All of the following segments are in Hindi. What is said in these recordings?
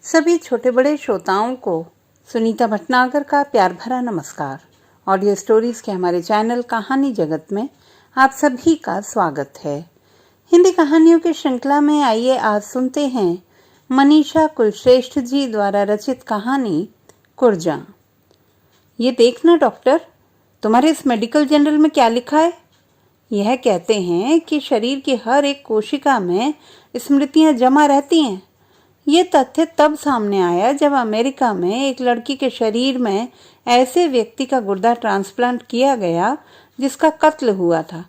सभी छोटे बड़े श्रोताओं को सुनीता भटनागर का प्यार भरा नमस्कार। ऑडियो स्टोरीज के हमारे चैनल कहानी जगत में आप सभी का स्वागत है। हिंदी कहानियों की श्रृंखला में आइए आज सुनते हैं मनीषा कुलश्रेष्ठ जी द्वारा रचित कहानी कुर्जा। ये देखना डॉक्टर, तुम्हारे इस मेडिकल जर्नल में क्या लिखा है। यह कहते हैं कि शरीर की हर एक कोशिका में स्मृतियां जमा रहती हैं। ये तथ्य तब सामने आया जब अमेरिका में एक लड़की के शरीर में ऐसे व्यक्ति का गुर्दा ट्रांसप्लांट किया गया जिसका कत्ल हुआ था,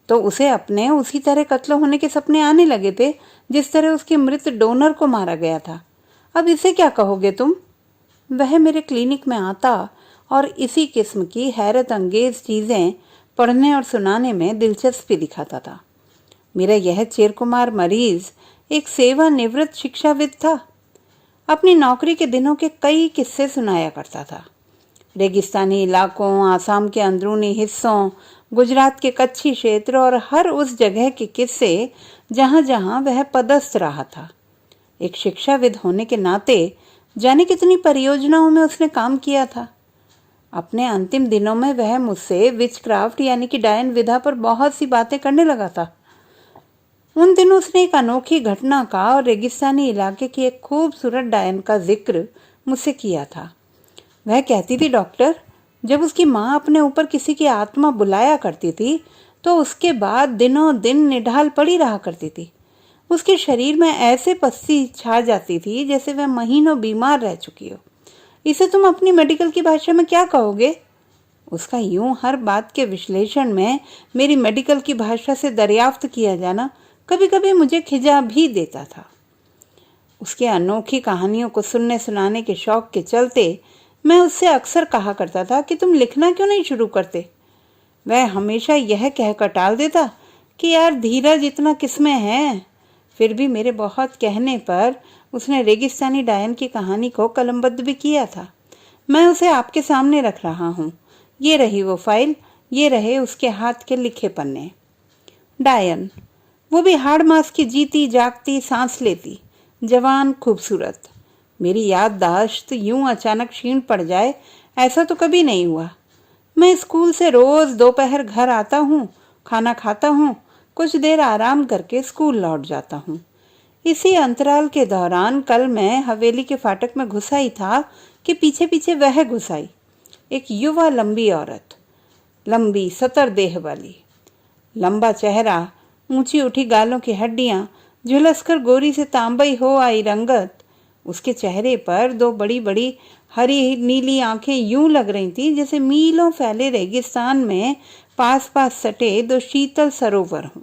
तो उसे अपने उसी तरह कत्ल होने के सपने आने लगे थे जिस तरह उसके मृत डोनर को मारा गया था। अब इसे क्या कहोगे तुम। वह मेरे क्लिनिक में आता और इसी किस्म की हैरत अंगेज चीजें पढ़ने और सुनाने में दिलचस्पी दिखाता था। मेरा यह चिरकुमार मरीज एक सेवानिवृत्त शिक्षाविद था। अपनी नौकरी के दिनों के कई किस्से सुनाया करता था। रेगिस्तानी इलाकों, आसाम के अंदरूनी हिस्सों, गुजरात के कच्छी क्षेत्र और हर उस जगह के किस्से जहां जहां वह पदस्थ रहा था। एक शिक्षाविद होने के नाते जाने कितनी परियोजनाओं में उसने काम किया था। अपने अंतिम दिनों में वह मुझसे विचक्राफ्ट यानी कि डायन विधा पर बहुत सी बातें करने लगा था। उन दिनों उसने एक अनोखी घटना का और रेगिस्तानी इलाके की एक खूबसूरत डायन का जिक्र मुझसे किया था। वह कहती थी, डॉक्टर, जब उसकी माँ अपने ऊपर किसी की आत्मा बुलाया करती थी तो उसके बाद दिनों दिन निढाल पड़ी रहा करती थी। उसके शरीर में ऐसे पस्सी छा जाती थी जैसे वह महीनों बीमार रह चुकी हो। इसे तुम अपनी मेडिकल की भाषा में क्या कहोगे। उसका यूं हर बात के विश्लेषण में मेरी मेडिकल की भाषा से दरियाफ्त किया जाना कभी कभी मुझे खिजा भी देता था। उसके अनोखी कहानियों को सुनने सुनाने के शौक के चलते मैं उससे अक्सर कहा करता था कि तुम लिखना क्यों नहीं शुरू करते। वह हमेशा यह कहकर टाल देता कि यार धीरज इतना किसमें है। फिर भी मेरे बहुत कहने पर उसने रेगिस्तानी डायन की कहानी को कलमबद्ध भी किया था। मैं उसे आपके सामने रख रहा हूँ। ये रही वो फाइल, ये रहे उसके हाथ के लिखे पन्ने। डायन, वो भी हाड़ मास की जीती जागती सांस लेती, जवान, खूबसूरत। मेरी याददाश्त यूं अचानक क्षीण पड़ जाए ऐसा तो कभी नहीं हुआ। मैं स्कूल से रोज दोपहर घर आता हूँ, खाना खाता हूँ, कुछ देर आराम करके स्कूल लौट जाता हूँ। इसी अंतराल के दौरान कल मैं हवेली के फाटक में घुसा ही था कि पीछे पीछे वह घुस आई, एक युवा लंबी औरत, लंबी सतर देह वाली, लंबा चेहरा, ऊंची उठी गालों की हड्डियां, झुलसकर गोरी से तांबई हो आई रंगत। उसके चेहरे पर दो बड़ी बड़ी हरी नीली आंखें यूं लग रही थी जैसे मीलों फैले रेगिस्तान में पास पास सटे दो शीतल सरोवर हों।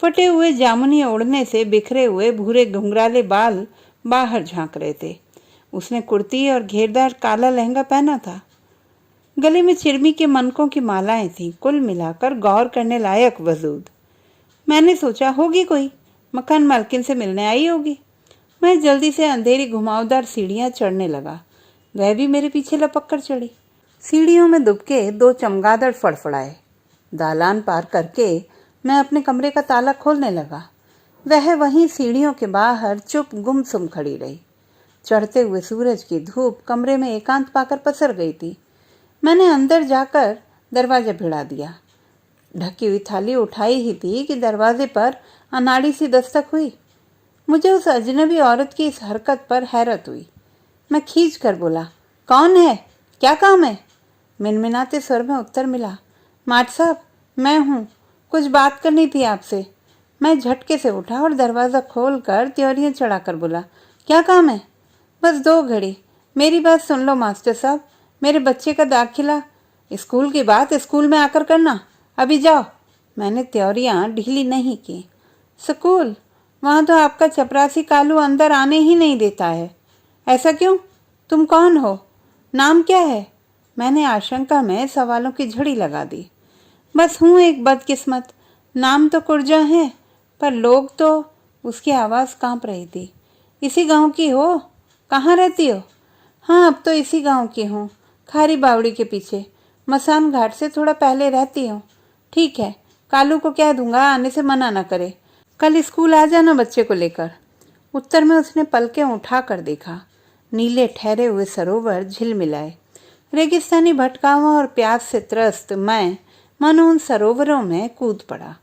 फटे हुए जामुनी ओढ़ने से बिखरे हुए भूरे घुंघराले बाल बाहर झांक रहे थे। उसने कुर्ती और घेरदार काला लहंगा पहना था। गले में चिरमी के मनकों की मालाएं थीं। कुल मिलाकर गौर करने लायक वजूद। मैंने सोचा होगी कोई मकान मालकिन से मिलने आई होगी। मैं जल्दी से अंधेरी घुमावदार सीढ़ियां चढ़ने लगा। वह भी मेरे पीछे लपक कर चढ़ी। सीढ़ियों में दुबके दो चमगादड़ फड़फड़ाए। दालान पार करके मैं अपने कमरे का ताला खोलने लगा। वह वहीं सीढ़ियों के बाहर चुप गुमसुम खड़ी रही। चढ़ते हुए सूरज की धूप कमरे में एकांत पाकर पसर गई थी। मैंने अंदर जाकर दरवाजा भिड़ा दिया। ढकी हुई थाली उठाई ही थी कि दरवाजे पर अनाड़ी सी दस्तक हुई। मुझे उस अजनबी औरत की इस हरकत पर हैरत हुई। मैं खींच कर बोला, कौन है, क्या काम है। मिनमिनाते स्वर में उत्तर मिला, माट साहब, मैं हूँ, कुछ बात करनी थी आपसे। मैं झटके से उठा और दरवाज़ा खोल कर त्योरियाँ चढ़ाकर बोला, क्या काम है। बस 2 घड़ी, मेरी बात सुन लो मास्टर साहब। मेरे बच्चे का दाखिला, स्कूल की बात स्कूल में आकर करना, अभी जाओ। मैंने त्योरियां ढीली नहीं की। स्कूल, वहां तो आपका चपरासी कालू अंदर आने ही नहीं देता है। ऐसा क्यों, तुम कौन हो, नाम क्या है। मैंने आशंका में सवालों की झड़ी लगा दी। बस हूँ एक बदकिस्मत, नाम तो कुर्जा है पर लोग तो। उसकी आवाज़ कांप रही थी। इसी गांव की हो, कहाँ रहती हो। हाँ, अब तो इसी गांव की हूँ, खारी बावड़ी के पीछे, मसान घाट से थोड़ा पहले रहती हूँ। ठीक है, कालू को कह दूंगा आने से मना न करे। कल स्कूल आ जाना बच्चे को लेकर। उत्तर में उसने पलकें उठाकर देखा। नीले ठहरे हुए सरोवर झिलमिलाए। रेगिस्तानी भटकाओं और प्यास से त्रस्त मैं मानो उन सरोवरों में कूद पड़ा।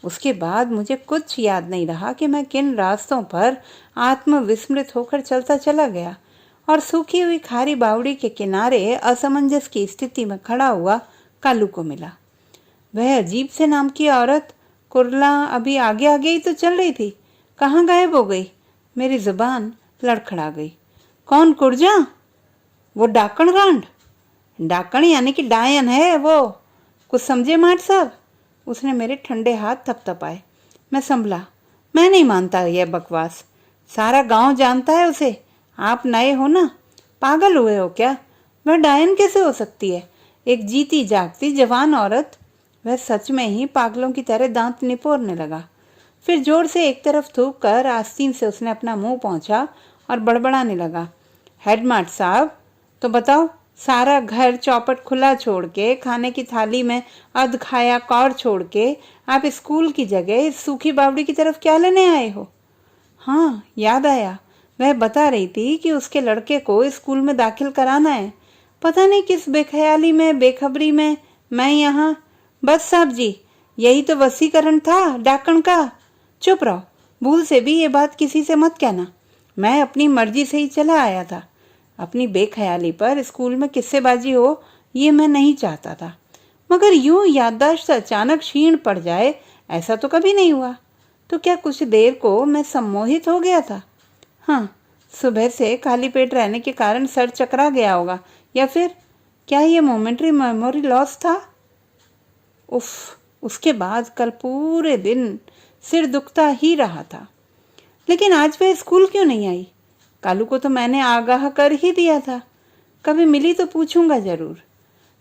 उसके बाद मुझे कुछ याद नहीं रहा कि मैं किन रास्तों पर आत्मविस्मृत होकर चलता चला गया और सूखी हुई खारी बावड़ी के किनारे असमंजस की स्थिति में खड़ा हुआ कालू को मिला। वह अजीब से नाम की औरत कुरला अभी आगे आगे ही तो चल रही थी, कहाँ गायब हो गई? मेरी जुबान लड़खड़ा गई। कौन कुरजा? वो डाकण गांड? डाकण यानी कि डायन है वो। कुछ समझे माट साहब? उसने मेरे ठंडे हाथ थपथपाए। मैं संभला। मैं नहीं मानता यह बकवास। सारा गांव जानता है उसे। आप नए हो ना? पागल हुए हो क्या? वह डायन कैसे हो सकती है? एक जीती जागती जवान औरत। वह सच में ही पागलों की तरह दांत निपोरने लगा। फिर जोर से एक तरफ थूक कर आस्तीन से उसने अपना मुंह पहुंचा और बड़बड़ाने लगा। हेडमास्ट साहब, तो बताओ, सारा घर चौपट खुला छोड़ के, खाने की थाली में अध खाया कौर छोड़ के आप स्कूल की जगह इस सूखी बावड़ी की तरफ क्या लेने आए हो? हाँ, याद आया। वह बता रही थी कि उसके लड़के को स्कूल में दाखिल कराना है। पता नहीं किस बेख्याली में, बेखबरी में मैं यहाँ। बस साहब जी, यही तो वसीकरण था डाकण का। चुप रहो, भूल से भी ये बात किसी से मत कहना। मैं अपनी मर्जी से ही चला आया था। अपनी बेख्याली पर स्कूल में किस्सेबाजी हो ये मैं नहीं चाहता था, मगर यूं याददाश्त अचानक क्षीण पड़ जाए ऐसा तो कभी नहीं हुआ। तो क्या कुछ देर को मैं सम्मोहित हो गया था? हाँ, सुबह से खाली पेट रहने के कारण सर चकरा गया होगा, या फिर क्या ये मोमेंट्री मेमोरी लॉस था? उफ, उसके बाद कल पूरे दिन सिर दुखता ही रहा था। लेकिन आज वह स्कूल क्यों नहीं आई? कालू को तो मैंने आगाह कर ही दिया था। कभी मिली तो पूछूंगा जरूर।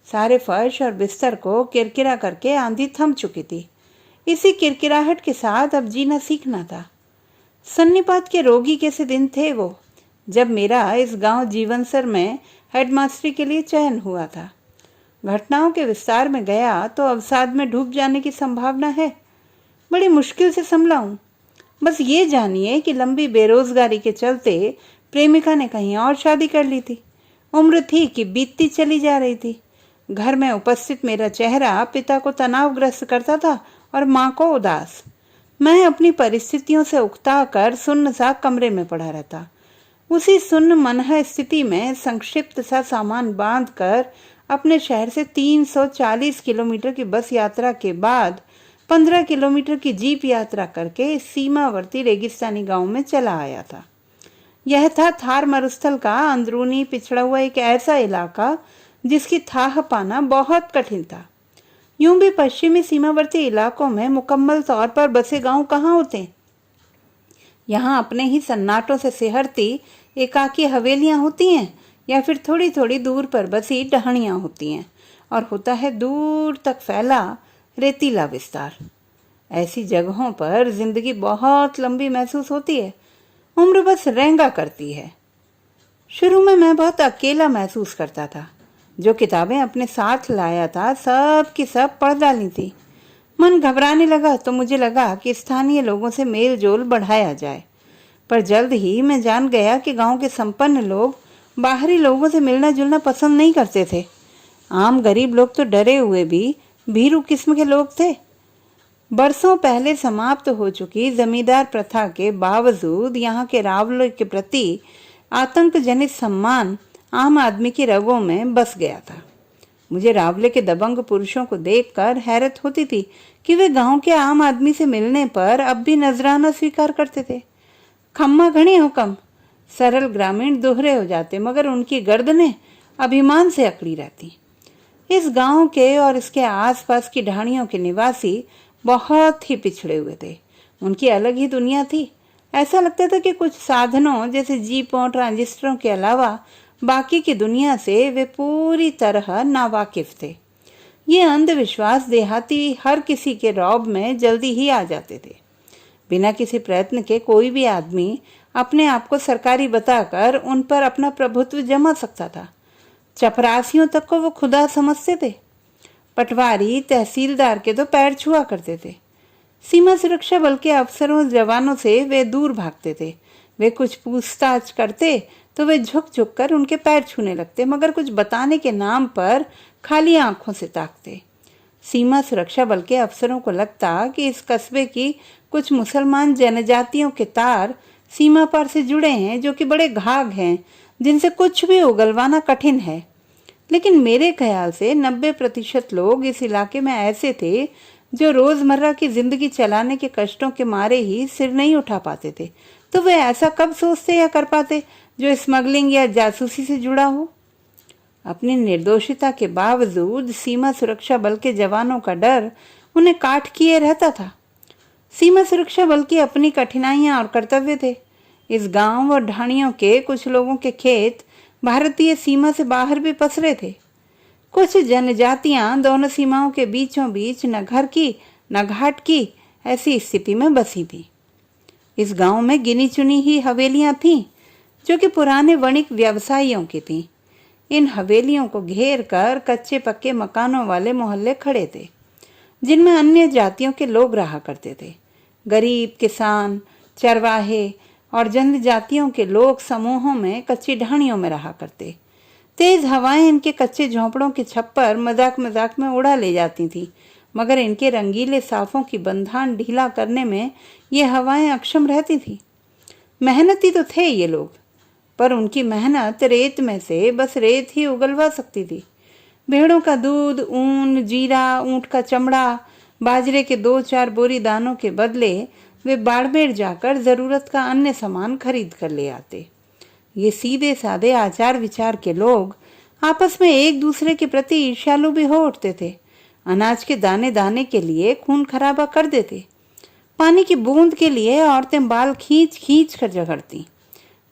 सारे फर्श और बिस्तर को किरकिरा करके आंधी थम चुकी थी। इसी किरकिराहट के साथ अब जीना सीखना था। सन्निपात के रोगी कैसे दिन थे वो, जब मेरा इस गांव जीवनसर में हेडमास्टरी के लिए चयन हुआ था। घटनाओं के विस्तार में गया तो अवसाद में डूब जाने की संभावना है। बड़ी मुश्किल से संभला हूं। बस ये जानिए कि लंबी बेरोजगारी के चलते प्रेमिका ने कहीं और शादी कर ली थी। उम्र थी कि बीतती चली जा रही थी। घर में उपस्थित मेरा चेहरा पिता को तनावग्रस्त करता था और माँ को उदास। मैं अपनी परिस्थितियों से उकता कर सुन्न सा कमरे में पड़ा रहता। उसी सुन्न मनह स्थिति में संक्षिप्त सा सामान बांध कर अपने शहर से 340 किलोमीटर की बस यात्रा के बाद 15 किलोमीटर की जीप यात्रा करके सीमावर्ती रेगिस्तानी गांव में चला आया था। यह था थार मरुस्थल का अंदरूनी पिछड़ा हुआ एक ऐसा इलाका जिसकी थाह पाना बहुत कठिन था। यूं भी पश्चिमी सीमावर्ती इलाकों में मुकम्मल तौर पर बसे गांव कहाँ होते? यहाँ अपने ही सन्नाटों से सिहरती एकाकी हवेलियां होती हैं, या फिर थोड़ी थोड़ी दूर पर बसी डहणियां होती हैं, और होता है दूर तक फैला रेतीला विस्तार। ऐसी जगहों पर जिंदगी बहुत लंबी महसूस होती है। उम्र बस रेंगा करती है। शुरू में मैं बहुत अकेला महसूस करता था। जो किताबें अपने साथ लाया था सब की सब पढ़ डाली थी। मन घबराने लगा तो मुझे लगा कि स्थानीय लोगों से मेल जोल बढ़ाया जाए, पर जल्द ही मैं जान गया कि गांव के संपन्न लोग बाहरी लोगों से मिलना जुलना पसंद नहीं करते थे। आम गरीब लोग तो डरे हुए भी भीरू किस्म के लोग थे। बरसों पहले समाप्त हो चुकी जमींदार प्रथा के बावजूद यहाँ के रावलों के प्रति आतंक जनित सम्मान आम आदमी की रगों में बस गया था। मुझे रावले के दबंग पुरुषों को देखकर हैरत होती थी कि वे गांव के आम आदमी से मिलने पर अब भी नजराना स्वीकार करते थे। खम्मा घनी हुक्म, सरल ग्रामीण दोहरे हो जाते, मगर उनकी गर्दनें अभिमान से अकड़ी रहती। इस गांव के और इसके आसपास की ढाणियों के निवासी बहुत ही पिछड़े हुए थे। उनकी अलग ही दुनिया थी। ऐसा लगता था कि कुछ साधनों जैसे जीपों, ट्रांजिस्टरों के अलावा बाकी की दुनिया से वे पूरी तरह नावाकिफ थे। ये अंधविश्वास देहाती हर किसी के रौब में जल्दी ही आ जाते थे। बिना किसी प्रयत्न के कोई भी आदमी अपने आप को सरकारी बताकर उन पर अपना प्रभुत्व जमा सकता था। चपरासियों तक को वो खुदा समझते थे। पटवारी, तहसीलदार के तो पैर छुआ करते थे। सीमा सुरक्षा बल के अफसरों, जवानों से वे दूर भागते थे, वे कुछ पूछताछ करते तो वे झुक झुक कर उनके पैर छूने लगते, मगर कुछ बताने के नाम पर खाली आंखों से ताकते। सीमा सुरक्षा बल के अफसरों को लगता कि इस कस्बे की कुछ मुसलमान जनजातियों के तार सीमा पार से जुड़े हैं, जो कि बड़े घाघ हैं, जिनसे कुछ भी उगलवाना कठिन है। लेकिन मेरे ख्याल से 90% लोग इस इलाके में ऐसे थे जो रोजमर्रा की जिंदगी चलाने के कष्टों के मारे ही सिर नहीं उठा पाते थे। तो वे ऐसा कब सोचते या कर पाते जो स्मगलिंग या जासूसी से जुड़ा हो? अपनी निर्दोषिता के बावजूद सीमा सुरक्षा बल के जवानों का डर उन्हें काट किए रहता था। सीमा सुरक्षा बल की अपनी कठिनाइयां और कर्तव्य थे। इस गांव और ढाणियों के कुछ लोगों के खेत भारतीय सीमा से बाहर भी पसरे थे। कुछ जनजातियां दोनों सीमाओं के बीचों बीच न घर की न घाट की ऐसी स्थिति में बसी थी। इस गांव में गिनी चुनी ही हवेलियां थीं, जो कि पुराने वणिक व्यवसायियों की थीं। इन हवेलियों को घेर कर कच्चे पक्के मकानों वाले मोहल्ले खड़े थे, जिनमें अन्य जातियों के लोग रहा करते थे। गरीब, किसान, चरवाहे और जनजातियों के लोग समूहों में कच्ची ढाणियों में रहा करते। तेज हवाएं इनके कच्चे झोंपड़ों के छप्पर मजाक मजाक में उड़ा ले जाती थीं, मगर इनके रंगीले साफों की बंधान ढीला करने में ये हवाएं अक्षम रहती थीं। मेहनती तो थे ये लोग, पर उनकी मेहनत रेत में से बस रेत ही उगलवा सकती थी। भेड़ों का दूध, ऊन, जीरा, ऊंट का चमड़ा, बाजरे के 2-4 बोरी दानों के बदले वे बाड़मेर जाकर जरूरत का अन्य सामान खरीद कर ले आते। ये सीधे साधे आचार विचार के लोग आपस में एक दूसरे के प्रति ईर्ष्यालु भी हो उठते थे। अनाज के दाने दाने के लिए खून खराबा कर देते। पानी की बूंद के लिए औरतें बाल खींच खींच कर झगड़ती।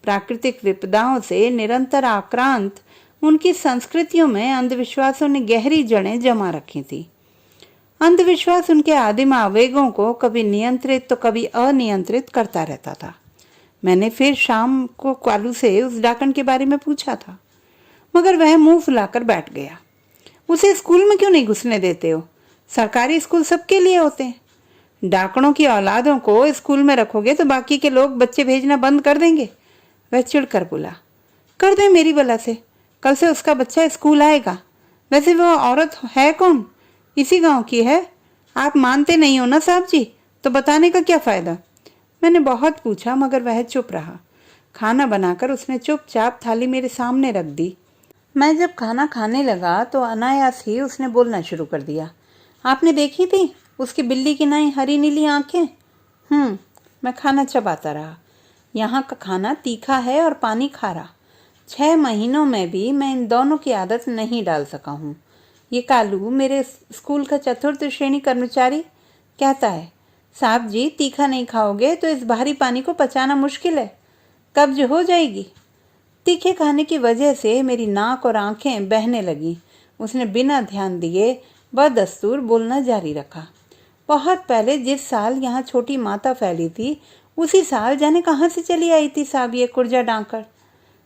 प्राकृतिक विपदाओं से निरंतर आक्रांत उनकी संस्कृतियों में अंधविश्वासों ने गहरी जड़ें जमा रखी थी। अंधविश्वास उनके आदिम आवेगों को कभी नियंत्रित तो कभी अनियंत्रित करता रहता था। मैंने फिर शाम को कालू से उस डाकण के बारे में पूछा था, मगर वह मुंह फुलाकर बैठ गया। उसे स्कूल में क्यों नहीं घुसने देते हो? सरकारी स्कूल सबके लिए होते हैं। डाकणों की औलादों को स्कूल में रखोगे तो बाकी के लोग बच्चे भेजना बंद कर देंगे। वह चिढ़कर बोला, कर दे मेरी बला से, कल से उसका बच्चा स्कूल आएगा। वैसे वो औरत है कौन? इसी गांव की है। आप मानते नहीं हो ना साहब जी, तो बताने का क्या फायदा? मैंने बहुत पूछा, मगर वह चुप रहा। खाना बनाकर उसने चुपचाप थाली मेरे सामने रख दी। मैं जब खाना खाने लगा तो अनायास ही उसने बोलना शुरू कर दिया। आपने देखी थी उसकी बिल्ली की नई हरी नीली आंखें? मैं खाना चबाता रहा। यहाँ का खाना तीखा है और पानी खारा। 6 महीनों में भी मैं इन दोनों की आदत नहीं डाल सका हूँ। ये कालू, मेरे स्कूल का 4th श्रेणी कर्मचारी, कहता है, साहब जी तीखा नहीं खाओगे तो इस भारी पानी को पचाना मुश्किल है, कब्ज हो जाएगी। तीखे खाने की वजह से मेरी नाक और आंखें बहने लगी। उसने बिना ध्यान दिए बदस्तूर बोलना जारी रखा। बहुत पहले जिस साल यहाँ छोटी माता फैली थी, उसी साल जाने कहाँ से चली आई थी साहब ये कुर्जा डांकर।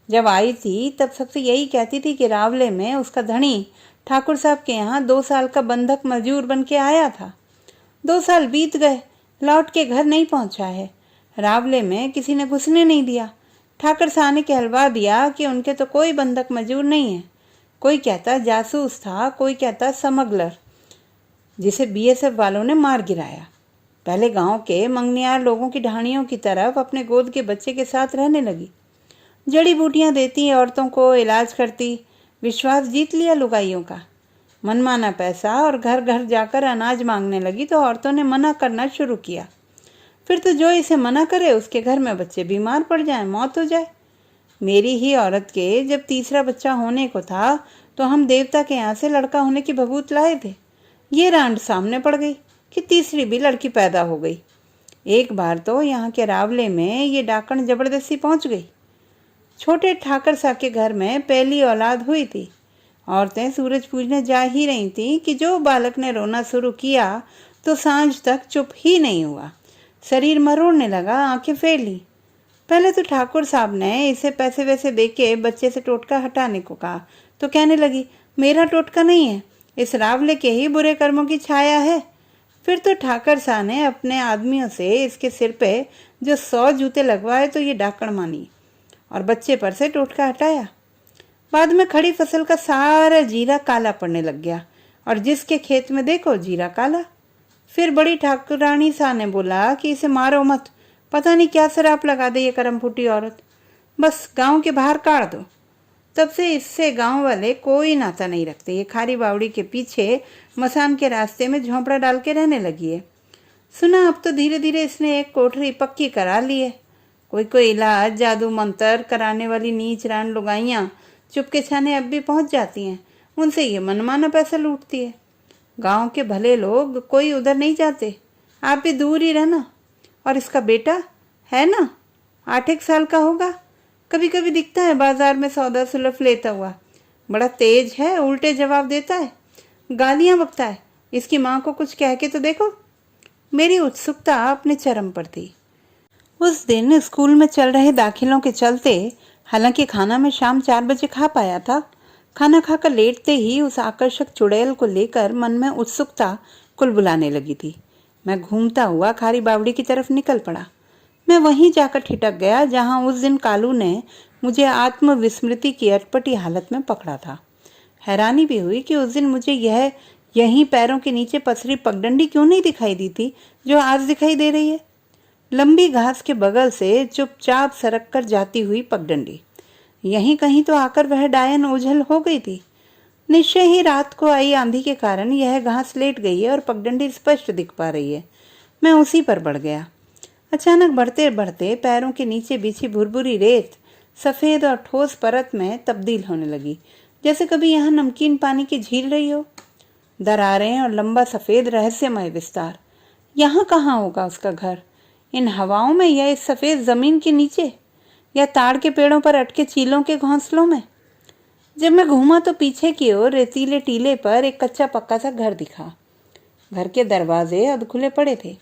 जब आई थी तब सबसे यही कहती थी कि रावले में उसका धनी ठाकुर साहब के यहाँ 2 साल का बंधक मजदूर बन के आया था। 2 साल बीत गए, लौट के घर नहीं पहुंचा है। रावले में किसी ने घुसने नहीं दिया। ठाकर साहब ने कहलवा दिया कि उनके तो कोई बंधक मजदूर नहीं है। कोई कहता जासूस था, कोई कहता स्मगलर, जिसे बीएसएफ वालों ने मार गिराया। पहले गांव के मंगनियार लोगों की ढाणियों की तरफ अपने गोद के बच्चे के साथ रहने लगी। जड़ी बूटियां देती, औरतों को इलाज करती, विश्वास जीत लिया लुगाइयों का। मनमाना पैसा और घर घर जाकर अनाज मांगने लगी तो औरतों ने मना करना शुरू किया। फिर तो जो इसे मना करे उसके घर में बच्चे बीमार पड़ जाएं, मौत हो जाए। मेरी ही औरत के जब तीसरा बच्चा होने को था तो हम देवता के यहाँ से लड़का होने की भभूत लाए थे। ये रांड सामने पड़ गई कि तीसरी भी लड़की पैदा हो गई। एक बार तो यहाँ के रावले में ये डाकण जबरदस्ती पहुँच गई। छोटे ठाकर साहब के घर में पहली औलाद हुई थी। औरतें सूरज पूजने जा ही रही थीं कि जो बालक ने रोना शुरू किया तो सांझ तक चुप ही नहीं हुआ। शरीर मरोड़ने लगा, आंखें फेर ली। पहले तो ठाकुर साहब ने इसे पैसे वैसे देके बच्चे से टोटका हटाने को कहा तो कहने लगी, मेरा टोटका नहीं है, इस रावले के ही बुरे कर्मों की छाया है। फिर तो ठाकर शाह ने अपने आदमियों से इसके सिर पे जो 100 जूते लगवाए तो ये डाकण मानी और बच्चे पर से टोटका हटाया। बाद में खड़ी फसल का सारा जीरा काला पड़ने लग गया और जिसके खेत में देखो जीरा काला। फिर बड़ी ठाकुरानी शाह ने बोला कि इसे मारो मत, पता नहीं क्या शराप लगा दे ये करम फूटी औरत, बस गांव के बाहर काट दो। तब से इससे गांव वाले कोई नाता नहीं रखते। ये खारी बावड़ी के पीछे मसान के रास्ते में झोंपड़ा डाल के रहने लगी है। सुना अब तो धीरे धीरे इसने एक कोठरी पक्की करा ली है। कोई कोई इलाज जादू मंतर कराने वाली नीच रान लुगाइयाँ चुपके छाने अब भी पहुंच जाती हैं, उनसे ये मनमाना पैसा लूटती है। गांव के भले लोग कोई उधर नहीं जाते, आप भी दूर ही रहना। और इसका बेटा है ना, 8 साल का होगा, कभी कभी दिखता है बाजार में सौदा सुलफ लेता हुआ। बड़ा तेज है, उल्टे जवाब देता है, गालियां बकता है। इसकी माँ को कुछ कह के तो देखो। मेरी उत्सुकता अपने चरम पर थी। उस दिन स्कूल में चल रहे दाखिलों के चलते, हालांकि खाना मैं शाम 4 बजे खा पाया था, खाना खाकर लेटते ही उस आकर्षक चुड़ैल को लेकर मन में उत्सुकता कुलबुलाने लगी थी। मैं घूमता हुआ खारी बावड़ी की तरफ निकल पड़ा। मैं वहीं जाकर ठिठक गया जहां उस दिन कालू ने मुझे आत्मविस्मृति की अटपटी हालत में पकड़ा था। हैरानी भी हुई कि उस दिन मुझे यहीं पैरों के नीचे पसरी पगडंडी क्यों नहीं दिखाई दी थी जो आज दिखाई दे रही है। लंबी घास के बगल से चुपचाप सरक कर जाती हुई पगडंडी। यहीं कहीं तो आकर वह डायन ओझल हो गई थी। निश्चय ही रात को आई आंधी के कारण यह घास लेट गई है और पगडंडी स्पष्ट दिख पा रही है। मैं उसी पर बढ़ गया। अचानक बढ़ते बढ़ते पैरों के नीचे बिछी भुरभुरी रेत सफेद और ठोस परत में तब्दील होने लगी, जैसे कभी यहाँ नमकीन पानी की झील रही हो। दरारें और लंबा सफेद रहस्यमय विस्तार। यहाँ कहाँ होगा उसका घर? इन हवाओं में या इस सफेद जमीन के नीचे, या ताड़ के पेड़ों पर अटके चीलों के घोंसलों में? जब मैं घूमा तो पीछे की ओर रेतीले टीले पर एक कच्चा पक्का सा घर दिखा। घर के दरवाजे अब खुले पड़े थे।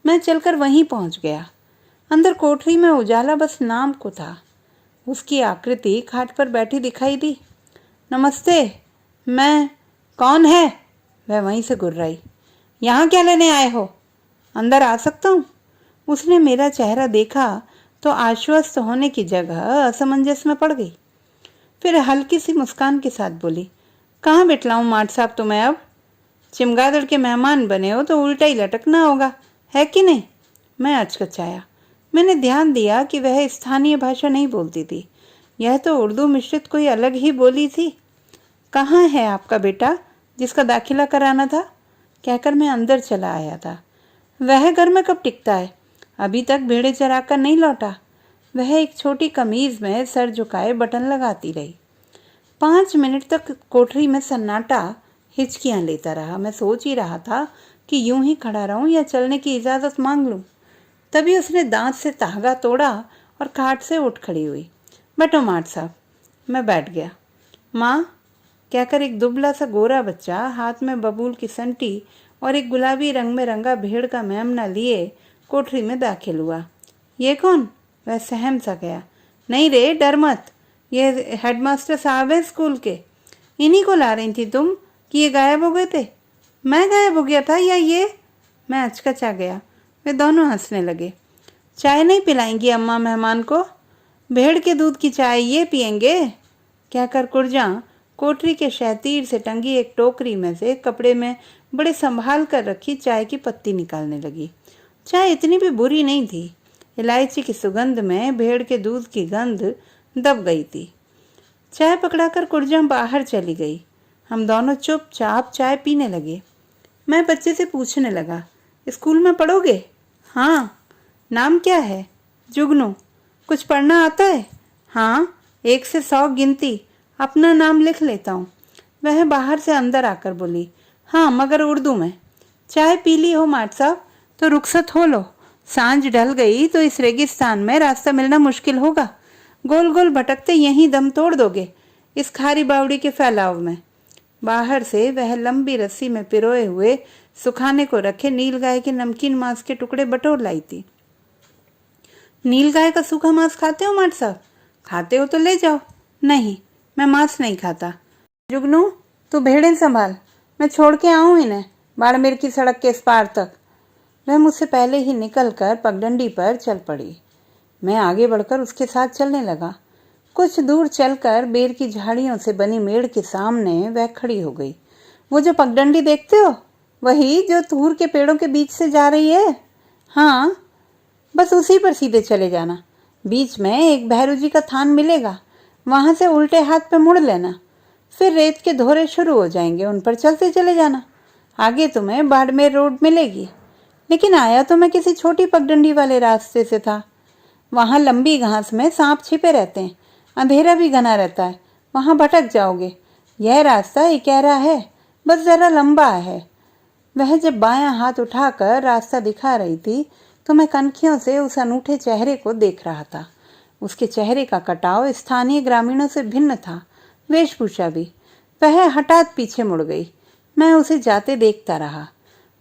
मैं चलकर वहीं पहुंच गया। अंदर कोठरी में उजाला बस नाम को था। उसकी आकृति खाट पर बैठी दिखाई दी। नमस्ते, मैं। कौन है? वह वहीं से गुर्राई। यहाँ क्या लेने आए हो? अंदर आ सकता हूँ? उसने मेरा चेहरा देखा तो आश्वस्त होने की जगह असमंजस में पड़ गई। फिर हल्की सी मुस्कान के साथ बोली, कहाँ बिठलाऊं माट साहब तुम्हें अब? चिमगादड़ के मेहमान बने हो तो उल्टा ही लटकना होगा, है कि नहीं? मैं अचकचाया। मैंने ध्यान दिया कि वह स्थानीय भाषा नहीं बोलती थी, यह तो उर्दू मिश्रित कोई अलग ही बोली थी। कहाँ है आपका बेटा जिसका दाखिला कराना था? कहकर मैं अंदर चला आया था। वह घर में कब टिकता है? अभी तक भेड़े चरा कर नहीं लौटा। वह एक छोटी कमीज में सर झुकाए बटन लगाती रही। 5 मिनट तक कोठरी में सन्नाटा हिचकियां लेता रहा। मैं सोच ही रहा था कि यूं ही खड़ा रहूं या चलने की इजाजत मांग लूं। तभी उसने दांत से तागा तोड़ा और खाट से उठ खड़ी हुई। बैठो माट साहब। मैं बैठ गया। माँ, कहकर एक दुबला सा गोरा बच्चा हाथ में बबूल की संटी और एक गुलाबी रंग में रंगा भेड़ का मेमना लिए कोठरी में दाखिल हुआ। ये कौन? वह सहम सा गया। नहीं रे, डर मत, ये हेडमास्टर साहब हैं स्कूल के। इन्हीं को ला रही थी तुम कि ये गायब हो गए थे? मैं गायब हो गया था या ये? मैं अचकचा गया। वे दोनों हंसने लगे। चाय नहीं पिलाएंगी अम्मा मेहमान को? भेड़ के दूध की चाय ये पियेंगे? कहकर कुर्जा कोठरी के शहतीर से टंगी एक टोकरी में से कपड़े में बड़े संभाल कर रखी चाय की पत्ती निकालने लगी। चाय इतनी भी बुरी नहीं थी। इलायची की सुगंध में भेड़ के दूध की गंध दब गई थी। चाय पकड़ाकर कुर्जा बाहर चली गई। हम दोनों चुपचाप चाय पीने लगे। मैं बच्चे से पूछने लगा, स्कूल में पढ़ोगे? हाँ। नाम क्या है? जुगनू। कुछ पढ़ना आता है? हाँ, 1 से 100 गिनती। अपना नाम लिख लेता हूँ। वह बाहर से अंदर आकर बोली, हाँ मगर उर्दू में। चाय पी ली हो माट साहब तो रुखसत हो लो। सांझ ढल गई तो इस रेगिस्तान में रास्ता मिलना मुश्किल होगा। गोल गोल भटकते यहीं दम तोड़ दोगे इस खारी बावड़ी के फैलाव में। बाहर से वह लंबी रस्सी में पिरोए हुए सुखाने को रखे नीलगाय के नमकीन मांस के टुकड़े बटोर लाई थी। नीलगाय का सूखा मांस खाते हो माट साहब? खाते हो तो ले जाओ। नहीं, मैं मांस नहीं खाता। जुगनू, तू भेड़ें संभाल, मैं छोड़ के आऊं इन्हें। बाड़मेर की सड़क के इस पार तक। वह मुझसे पहले ही निकलकर पगडंडी पर चल पड़ी। मैं आगे बढ़कर उसके साथ चलने लगा। कुछ दूर चलकर बेर की झाड़ियों से बनी मेड़ के सामने वह खड़ी हो गई। वो जो पगडंडी देखते हो, वही जो तूर के पेड़ों के बीच से जा रही है? हाँ, बस उसी पर सीधे चले जाना। बीच में एक भैरू जी का थान मिलेगा, वहां से उल्टे हाथ पे मुड़ लेना। फिर रेत के धोरे शुरू हो जाएंगे, उन पर चलते चले जाना। आगे तुम्हें बाड़मेर रोड मिलेगी। लेकिन आया तो मैं किसी छोटी पगडंडी वाले रास्ते से था। वहां लंबी घास में सांप छिपे रहते हैं, अंधेरा भी घना रहता है, वहां भटक जाओगे। यह रास्ता इकेरा है, बस जरा लंबा है। वह जब बायां हाथ उठाकर रास्ता दिखा रही थी तो मैं कनखियों से उस अनूठे चेहरे को देख रहा था। उसके चेहरे का कटाव स्थानीय ग्रामीणों से भिन्न था, वेशभूषा भी। वह हठात पीछे मुड़ गई। मैं उसे जाते देखता रहा।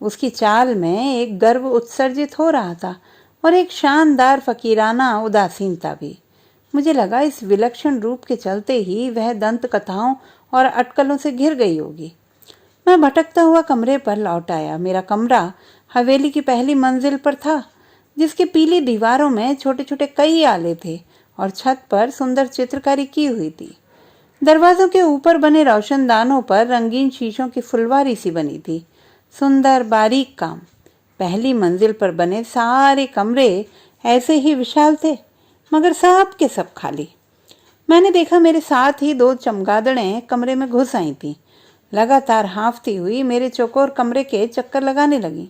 उसकी चाल में एक गर्व उत्सर्जित हो रहा था और एक शानदार फकीराना उदासीनता भी। मुझे लगा इस विलक्षण रूप के चलते ही वह दंत कथाओं और अटकलों से घिर गई होगी। मैं भटकता हुआ कमरे पर लौट आया। मेरा कमरा हवेली की पहली मंजिल पर था, जिसकी पीली दीवारों में छोटे छोटे कई आले थे और छत पर सुंदर चित्रकारी की हुई थी। दरवाजों के ऊपर बने रोशनदानों पर रंगीन शीशों की फुलवारी सी बनी थी। सुंदर बारीक काम। पहली मंजिल पर बने सारे कमरे ऐसे ही विशाल थे, मगर सब के सब खाली। मैंने देखा मेरे साथ ही 2 चमगादड़ें कमरे में घुस आई थीं। लगातार हाँफती हुई मेरे चौकोर कमरे के चक्कर लगाने लगी।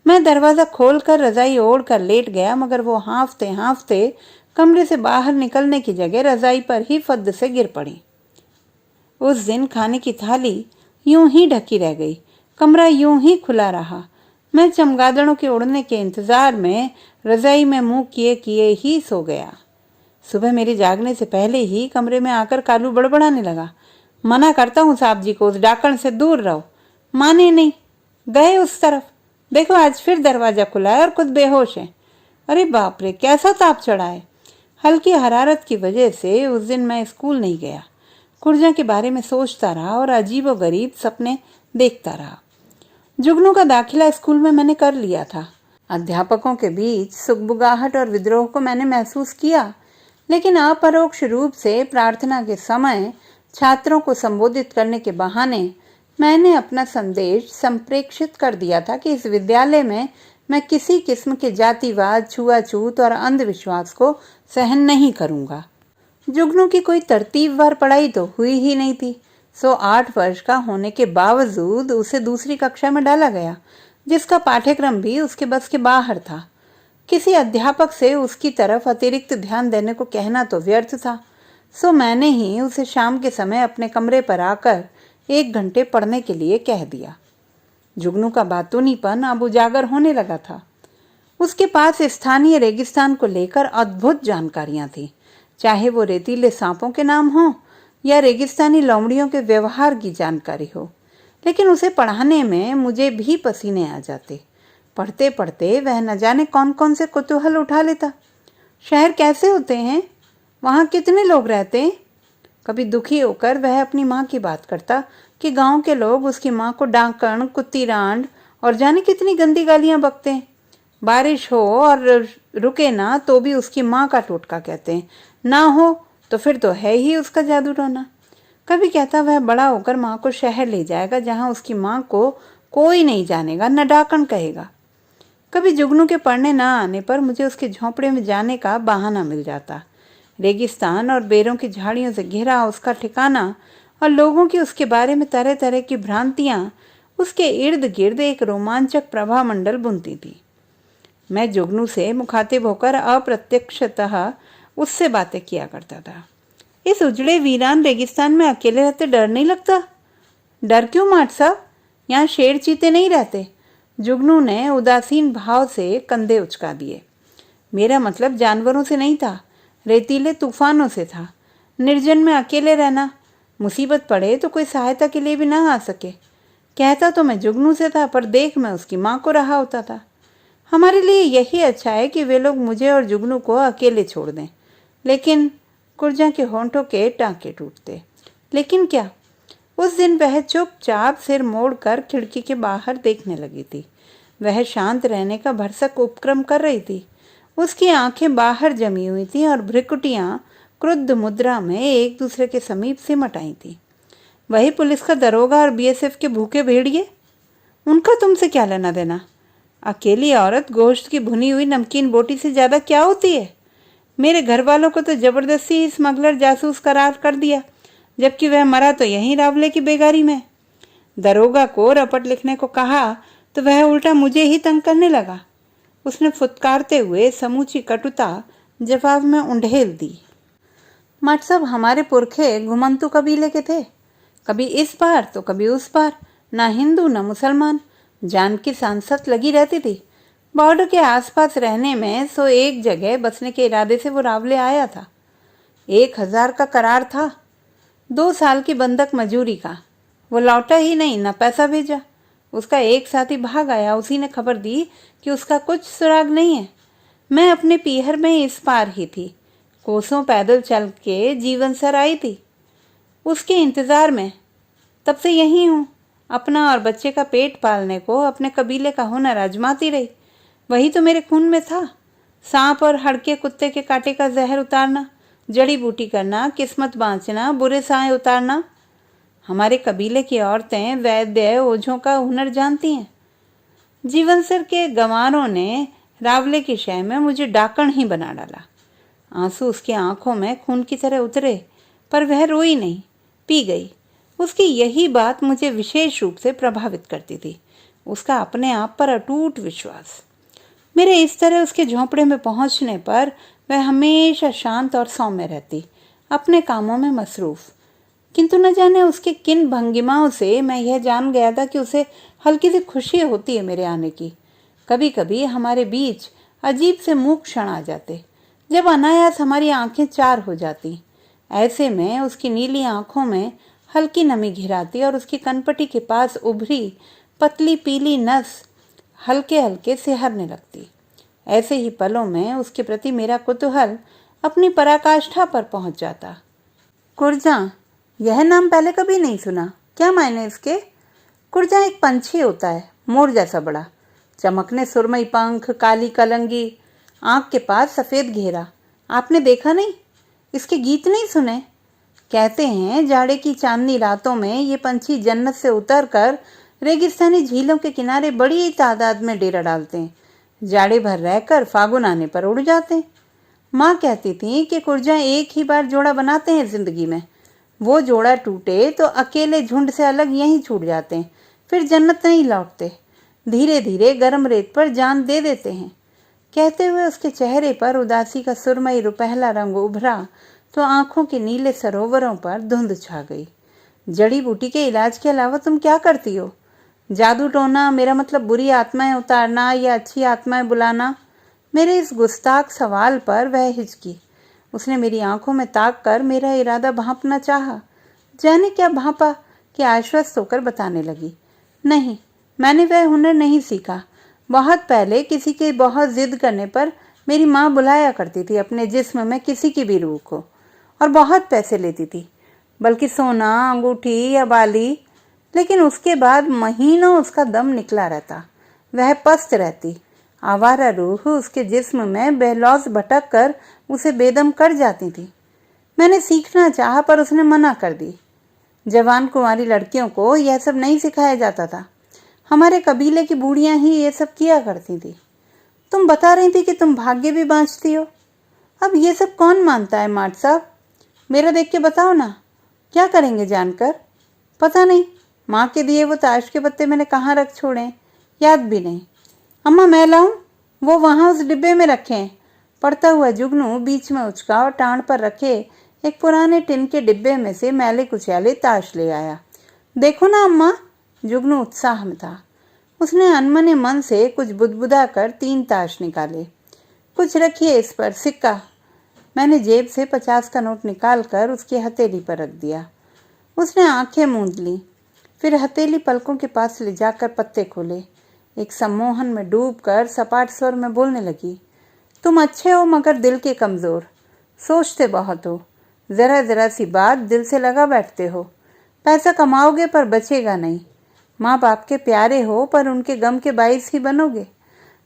मैं दरवाजा खोलकर रजाई ओढ़कर लेट गया, मगर वो हाँफते हाँफते कमरे से बाहर निकलने की जगह रजाई पर ही फद्द से गिर पड़ी। उस दिन खाने की थाली यूं ही ढकी रह गई, कमरा यूं ही खुला रहा। मैं चमगादड़ों के उड़ने के इंतजार में रजाई में मुंह किए किए ही सो गया। सुबह मेरे जागने से पहले ही कमरे में आकर कालू बड़बड़ाने लगा। मना करता हूँ साहब जी को, उस डाकण से दूर रहो। माने नहीं, गए उस तरफ। देखो आज फिर दरवाजा खुला है और खुद बेहोश है। अरे बाप रे, कैसा ताप चढ़ा है। हल्की हरारत की वजह से उस दिन मैं स्कूल नहीं गया। कुर्जा के बारे में सोचता रहा और अजीबोगरीब सपने देखता रहा। जुगनू का दाखिला स्कूल में मैंने कर लिया था। अध्यापकों के बीच सुगबुगाहट और विद्रोह को मैंने महसूस किया, लेकिन अपरोक्ष रूप से प्रार्थना के समय छात्रों को संबोधित करने के बहाने मैंने अपना संदेश संप्रेषित कर दिया था कि इस विद्यालय में मैं किसी किस्म के जातिवाद, छुआछूत और अंधविश्वास को सहन नहीं करूंगा। जुगनू की कोई तरतीबवार पढ़ाई तो हुई ही नहीं थी, सो 8 वर्ष का होने के बावजूद उसे दूसरी कक्षा में डाला गया, जिसका पाठ्यक्रम भी उसके बस के बाहर था। किसी अध्यापक से उसकी तरफ अतिरिक्त ध्यान देने को कहना तो व्यर्थ था, सो मैंने ही उसे शाम के समय अपने कमरे पर आकर 1 घंटे पढ़ने के लिए कह दिया। जुगनू का बातूनीपन अब उजागर होने लगा था। उसके पास स्थानीय रेगिस्तान को लेकर अद्भुत जानकारियां थी, चाहे वो रेतीले सांपों के नाम हो या रेगिस्तानी लोमड़ियों के व्यवहार की जानकारी हो। लेकिन उसे पढ़ाने में मुझे भी पसीने आ जाते। पढ़ते पढ़ते वह न जाने कौन कौन से कुतूहल उठा लेता। शहर कैसे होते हैं, वहाँ कितने लोग रहते हैं। कभी दुखी होकर वह अपनी माँ की बात करता कि गांव के लोग उसकी माँ को डाकण, कुत्ती रांड और जाने कितनी गंदी गालियां बकते हैं। बारिश हो और रुके ना तो भी उसकी माँ का टोटका कहते हैं, ना हो तो फिर तो है ही उसका जादू टोना। कभी कहता वह बड़ा होकर माँ को शहर ले जाएगा, जहाँ उसकी माँ को कोई नहीं जानेगा, न डाकण कहेगा। कभी जुगनू के पढ़ने ना आने पर मुझे उसके झोंपड़े में जाने का बहाना मिल जाता। रेगिस्तान और बेरों की झाड़ियों से घिरा उसका ठिकाना और लोगों की उसके बारे में तरह तरह की भ्रांतियां उसके इर्द गिर्द एक रोमांचक प्रभा मंडल बुनती थी। मैं जुगनू से मुखातिब होकर अप्रत्यक्षतः उससे बातें किया करता था। इस उजड़े वीरान रेगिस्तान में अकेले रहते डर नहीं लगता? डर क्यों माट साहब, यहाँ शेर चीते नहीं रहते। जुगनू ने उदासीन भाव से कंधे उचका दिए। मेरा मतलब जानवरों से नहीं था, रेतीले तूफानों से था। निर्जन में अकेले रहना, मुसीबत पड़े तो कोई सहायता के लिए भी ना आ सके। कहता तो मैं जुगनू से था, पर देख मैं उसकी माँ को रहा होता था। हमारे लिए यही अच्छा है कि वे लोग मुझे और जुगनू को अकेले छोड़ दें। लेकिन कुर्जा के होंठों के टांके टूटते। लेकिन क्या? उस दिन वह चुपचाप सिर मोड़कर खिड़की के बाहर देखने लगी थी। वह शांत रहने का भरसक उपक्रम कर रही थी। उसकी आंखें बाहर जमी हुई थीं और भ्रुकुटियां क्रुद्ध मुद्रा में एक दूसरे के समीप सिमट आई थी। वही पुलिस का दरोगा और बीएसएफ के भूखे भेड़िए, उनका तुमसे क्या लेना देना? अकेली औरत गोश्त की भुनी हुई नमकीन बोटी से ज्यादा क्या होती है? मेरे घर वालों को तो जबरदस्ती ही स्मगलर जासूस करार कर दिया, जबकि वह मरा तो यहीं रावले की बेगारी में। दरोगा को रपट लिखने को कहा तो वह उल्टा मुझे ही तंग करने लगा। उसने फुतकारते हुए समूची कटुता जवाब में उंडेल दी। मट साहब, हमारे पुरखे घुमंतु कबीले के थे, कभी इस पार तो कभी उस पार, ना हिंदू ना मुसलमान। जान की सांसत लगी रहती थी। बॉर्डर के आसपास रहने में सो एक जगह बसने के इरादे से वो रावले आया था। 1000 का करार था, 2 साल की बंधक मजूरी का। वो लौटा ही नहीं, ना पैसा भेजा। उसका एक साथी भाग आया, उसी ने खबर दी कि उसका कुछ सुराग नहीं है। मैं अपने पीहर में इस पार ही थी, कोसों पैदल चल के जीवन सर आई थी उसके इंतजार में। तब से यहीं हूँ, अपना और बच्चे का पेट पालने को अपने कबीले का हुनर आजमाती रही। वही तो मेरे खून में था। सांप और हड़के कुत्ते के कांटे का जहर उतारना, जड़ी बूटी करना, किस्मत बाँचना, बुरे साए उतारना। हमारे कबीले की औरतें वैद्य ओझों का हुनर जानती हैं। जीवन सर के गंवारों ने रावले की शय में मुझे डाकण ही बना डाला। आंसू उसकी आंखों में खून की तरह उतरे, पर वह रोई नहीं, पी गई। उसकी यही बात मुझे विशेष रूप से प्रभावित करती थी, उसका अपने आप पर अटूट विश्वास। मेरे इस तरह उसके झोंपड़े में पहुंचने पर वह हमेशा शांत और सौम्य रहती, अपने कामों में मसरूफ। किंतु न जाने उसके किन भंगिमाओं से मैं यह जान गया था कि उसे हल्की सी खुशी होती है मेरे आने की। कभी कभी हमारे बीच अजीब से मूक क्षण आ जाते, जब अनायास हमारी आंखें चार हो जाती। ऐसे में उसकी नीली आंखों में हल्की नमी घिराती और उसकी कनपटी के पास उभरी पतली पीली नस हल्के हल्के सिहरने लगती। ऐसे ही पलों में उसके प्रति मेरा कुतूहल अपनी पराकाष्ठा पर पहुंच जाता। कुरजा, यह नाम पहले कभी नहीं सुना, क्या मायने इसके? कुरजा एक पंछी होता है, मोर जैसा बड़ा, चमकने सुरमई पंख, काली कलंगी, आंख के पास सफेद घेरा। आपने देखा नहीं? इसके गीत नहीं सुने? कहते हैं जाड़े की चांदनी रातों में ये पंछी जन्नत से उतरकर रेगिस्तानी झीलों के किनारे बड़ी तादाद में डेरा डालते हैं। जाड़े भर रहकर फागुन आने पर उड़ जाते हैं। माँ कहती थी कि कुरजा एक ही बार जोड़ा बनाते हैं जिंदगी में। वो जोड़ा टूटे तो अकेले झुंड से अलग यहीं छूट जाते हैं, फिर जन्नत नहीं लौटते, धीरे धीरे गर्म रेत पर जान दे देते हैं। कहते हुए उसके चेहरे पर उदासी का सुरमई रुपहला रंग उभरा तो आंखों के नीले सरोवरों पर धुंध छा गई। जड़ी बूटी के इलाज के अलावा तुम क्या करती हो? जादू टोना, मेरा मतलब बुरी आत्माएं उतारना या अच्छी आत्माएं बुलाना? मेरे इस गुस्ताख सवाल पर वह हिचकी। उसने मेरी आंखों में ताक कर मेरा इरादा भांपना चाहा। जाने क्या भांपा कि आश्वस्त होकर बताने लगी, नहीं, मैंने वह हुनर नहीं सीखा। बहुत पहले किसी के बहुत जिद करने पर मेरी माँ बुलाया करती थी अपने जिस्म में किसी की भी रूह को, और बहुत पैसे लेती थी, बल्कि सोना, अंगूठी या बाली। लेकिन उसके बाद महीनों उसका दम निकला रहता, वह पस्त रहती। आवारा रूह उसके जिस्म में बेलौस भटक कर उसे बेदम कर जाती थी। मैंने सीखना चाहा पर उसने मना कर दी। जवान कुंवारी लड़कियों को यह सब नहीं सिखाया जाता था। हमारे कबीले की बूढ़ियां ही ये सब किया करती थी। तुम बता रही थी कि तुम भाग्य भी बांचती हो। अब ये सब कौन मानता है माट साहब? मेरा देख के बताओ ना, क्या करेंगे जानकर? पता नहीं, माँ के दिए वो ताश के पत्ते मैंने कहाँ रख छोड़े, याद भी नहीं। अम्मा, मैं लाऊं? वो वहाँ उस डिब्बे में रखे हैं। पड़ता हुआ जुगनू बीच में उचका और टांड पर रखे एक पुराने टिन के डिब्बे में से मैले कुचैले ताश ले आया। देखो ना अम्मा, जुगनू उत्साह में था। उसने अनमने मन से कुछ बुदबुदा कर 3 ताश निकाले। कुछ रखिए इस पर, सिक्का। मैंने जेब से 50 का नोट निकालकर उसकी हथेली पर रख दिया। उसने आंखें मूंद ली, फिर हथेली पलकों के पास ले जाकर पत्ते खोले। एक सम्मोहन में डूबकर सपाट स्वर में बोलने लगी, तुम अच्छे हो मगर दिल के कमजोर, सोचते बहुत हो, जरा जरा सी बात दिल से लगा बैठते हो। पैसा कमाओगे पर बचेगा नहीं। माँ बाप के प्यारे हो पर उनके गम के बाइस ही बनोगे।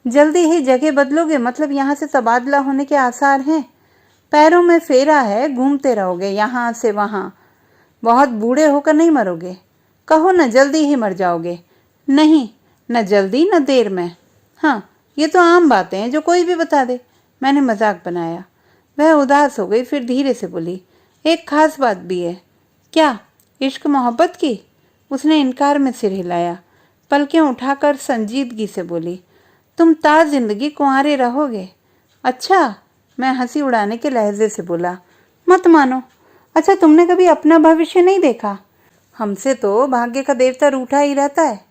जल्दी ही जगह बदलोगे मतलब यहाँ से तबादला होने के आसार हैं। पैरों में फेरा है, घूमते रहोगे यहाँ से वहाँ। बहुत बूढ़े होकर नहीं मरोगे। कहो न जल्दी ही मर जाओगे। नहीं, न जल्दी न देर में। हाँ, ये तो आम बातें हैं जो कोई भी बता दे। मैंने मजाक बनाया। वह उदास हो गई, फिर धीरे से बोली, एक खास बात भी है। क्या? इश्क मोहब्बत की? उसने इनकार में सिर हिलाया। पलकें उठाकर संजीदगी से बोली, तुम ता जिंदगी कुंवारे रहोगे। अच्छा, मैं हंसी उड़ाने के लहजे से बोला, मत मानो। अच्छा, तुमने कभी अपना भविष्य नहीं देखा? हमसे तो भाग्य का देवता रूठा ही रहता है।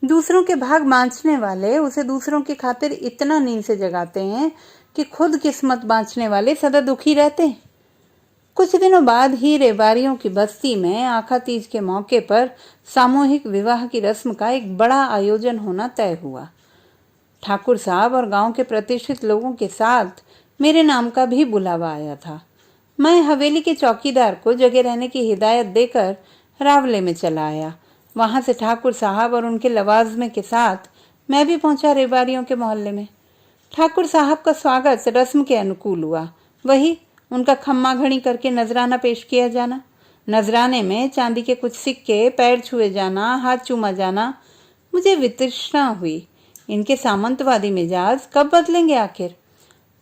दूसरों के भाग बांचने वाले उसे दूसरों की खातिर इतना नींद से जगाते हैं कि खुद किस्मत बांचने वाले सदा दुखी रहते हैं। कुछ दिनों बाद ही रेवारियों की बस्ती में आखा तीज के मौके पर सामूहिक विवाह की रस्म का एक बड़ा आयोजन होना तय हुआ। ठाकुर साहब और गांव के प्रतिष्ठित लोगों के साथ मेरे नाम का भी बुलावा आया था। मैं हवेली के चौकीदार को जगह रहने की हिदायत देकर रावले में चला आया। वहां से ठाकुर साहब और उनके लवाजमे के साथ मैं भी पहुंचा रेवारियों के मोहल्ले में। ठाकुर साहब का स्वागत रस्म के अनुकूल हुआ। वही उनका खम्मा घड़ी करके नजराना पेश किया जाना, नजराने में चांदी के कुछ सिक्के, पैर छुए जाना, हाथ चूमा जाना। मुझे वितृष्णा हुई। इनके सामंतवादी मिजाज कब बदलेंगे आखिर?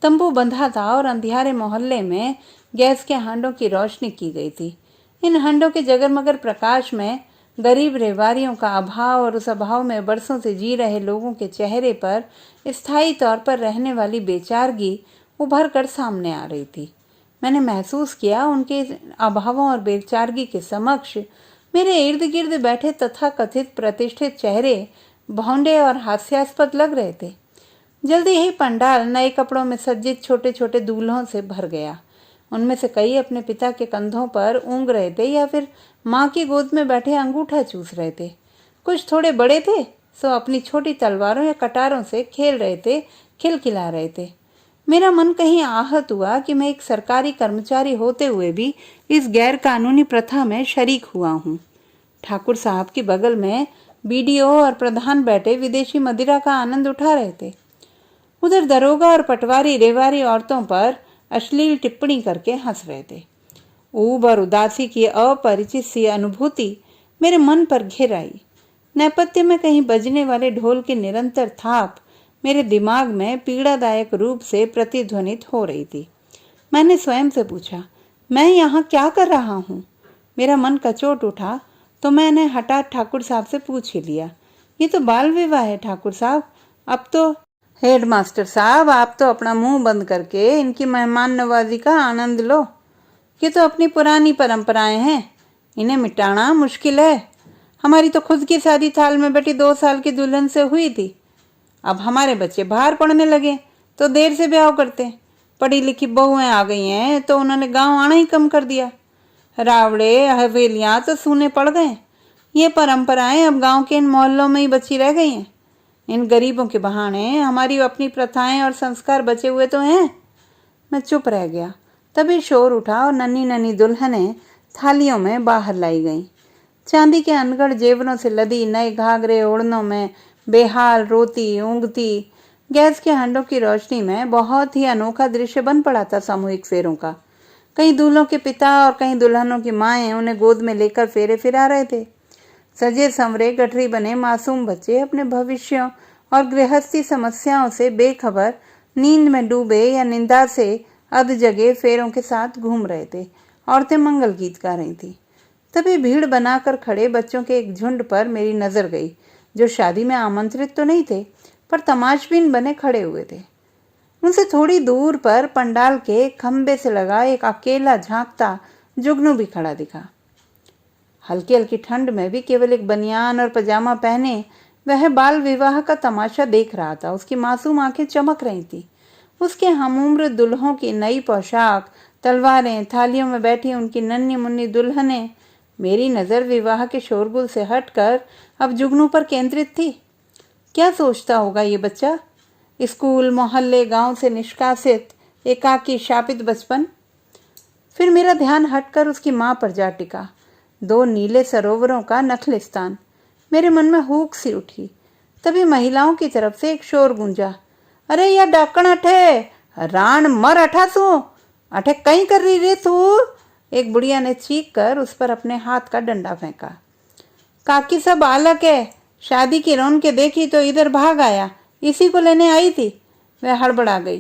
तंबू बंधा था और अंधियारे मोहल्ले में गैस के हांडों की रोशनी की गई थी। इन हांडों के जगरमगर प्रकाश में गरीब रेवारियों का अभाव और उस अभाव में बरसों से जी रहे लोगों के चेहरे पर स्थायी तौर पर रहने वाली बेचारगी उभर कर सामने आ रही थी। मैंने महसूस किया उनके अभावों और बेचारगी के समक्ष मेरे इर्द गिर्द बैठे तथाकथित प्रतिष्ठित चेहरे भौंडे और हास्यास्पद लग रहे थे। जल्दी ही पंडाल नए कपड़ों में सज्जित छोटे छोटे दूल्हों से भर गया। उनमें से कई अपने पिता के कंधों पर ऊँग रहे थे या फिर माँ की गोद में बैठे अंगूठा चूस रहे थे। कुछ थोड़े बड़े थे सो अपनी छोटी तलवारों या कटारों से खेल रहे थे, खिलखिला रहे थे। मेरा मन कहीं आहत हुआ कि मैं एक सरकारी कर्मचारी होते हुए भी इस गैर कानूनी प्रथा में शरीक हुआ हूँ। ठाकुर साहब की बगल में बीडीओ और प्रधान बैठे विदेशी मदिरा का आनंद उठा रहे थे। उधर दरोगा और पटवारी रेवारी औरतों पर अश्लील टिप्पणी करके हंस रहे थे। ऊब और उदासी की अपरिचित सी अनुभूति मेरे मन पर घिर आई। नेपथ्य में कहीं बजने वाले ढोल की निरंतर थाप मेरे दिमाग में पीड़ादायक रूप से प्रतिध्वनित हो रही थी। मैंने स्वयं से पूछा, मैं यहाँ क्या कर रहा हूँ? मेरा मन कचोट उठा तो मैंने हठात ठाकुर साहब से पूछ ही लिया, ये तो बाल विवाह है ठाकुर साहब। अब तो हेडमास्टर साहब, आप तो अपना मुंह बंद करके इनकी मेहमान नवाजी का आनंद लो। ये तो अपनी पुरानी परंपराएं हैं, इन्हें मिटाना मुश्किल है। हमारी तो खुद की शादी थाल में बैठी 2 साल की दुल्हन से हुई थी। अब हमारे बच्चे बाहर पढ़ने लगे तो देर से ब्याह करते। पढ़ी लिखी बहुएं आ गई हैं तो उन्होंने गांव आना ही कम कर दिया। रावड़े हवेलियां तो सूने पड़ गए। ये परंपराएं अब गांव के इन मोहल्लों में ही बची रह गई हैं। इन गरीबों के बहाने हमारी अपनी प्रथाएं और संस्कार बचे हुए तो हैं। मैं चुप रह गया। तभी शोर उठा और नन्ही नन्ही दुल्हनें थालियों में बाहर लाई गईं। चांदी के अनगढ़ जेवरों से लदी नए घाघरे ओढ़नों में बेहाल रोती ऊँगती गैस के हांडों की रोशनी में बहुत ही अनोखा दृश्य बन पड़ा था सामूहिक फेरों का। कई दूल्हों के पिता और कई दुल्हनों की माएँ उन्हें गोद में लेकर फेरे फिरा रहे थे। सजे संवरे गठरी बने मासूम बच्चे अपने भविष्यों और गृहस्थी समस्याओं से बेखबर नींद में डूबे या निंदा से अध जगे फेरों के साथ घूम रहे थे। औरतें मंगल गीत गा रही थी। तभी भीड़ बनाकर खड़े बच्चों के एक झुंड पर मेरी नजर गई, जो शादी में आमंत्रित तो नहीं थे पर तमाशबीन बने खड़े हुए थे। उनसे थोड़ी दूर पर पंडाल के खंबे से लगा एक अकेला झांकता जुगनू भी खड़ा दिखा। हल्की हल्की ठंड में भी केवल एक बनियान और पजामा पहने वह बाल विवाह का तमाशा देख रहा था। उसकी मासूम आंखें चमक रही थी। उसके हमउम्र दुल्हों की नई पोशाक, तलवारें, थालियों में बैठी उनकी नन्ही मुन्नी दुल्हनें। मेरी नज़र विवाह के शोरगुल से हटकर अब जुगनू पर केंद्रित थी। क्या सोचता होगा ये बच्चा? स्कूल, मोहल्ले, गांव से निष्कासित, एकाकी, शापित बचपन। फिर मेरा ध्यान हटकर उसकी माँ पर जा टिका। 2 नीले सरोवरों का नखलिस्तान। मेरे मन में हुक सी उठी। तभी महिलाओं की तरफ से एक शोर गूंजा, अरे या डाकण अठे, राण मर अठा तू, अठे कहीं कर रही रे तू। एक बुढ़िया ने चीख कर उस पर अपने हाथ का डंडा फेंका। काकी सब बालक है, शादी की रौनकें देखी तो इधर भाग आया, इसी को लेने आई थी। वह हड़बड़ा गई।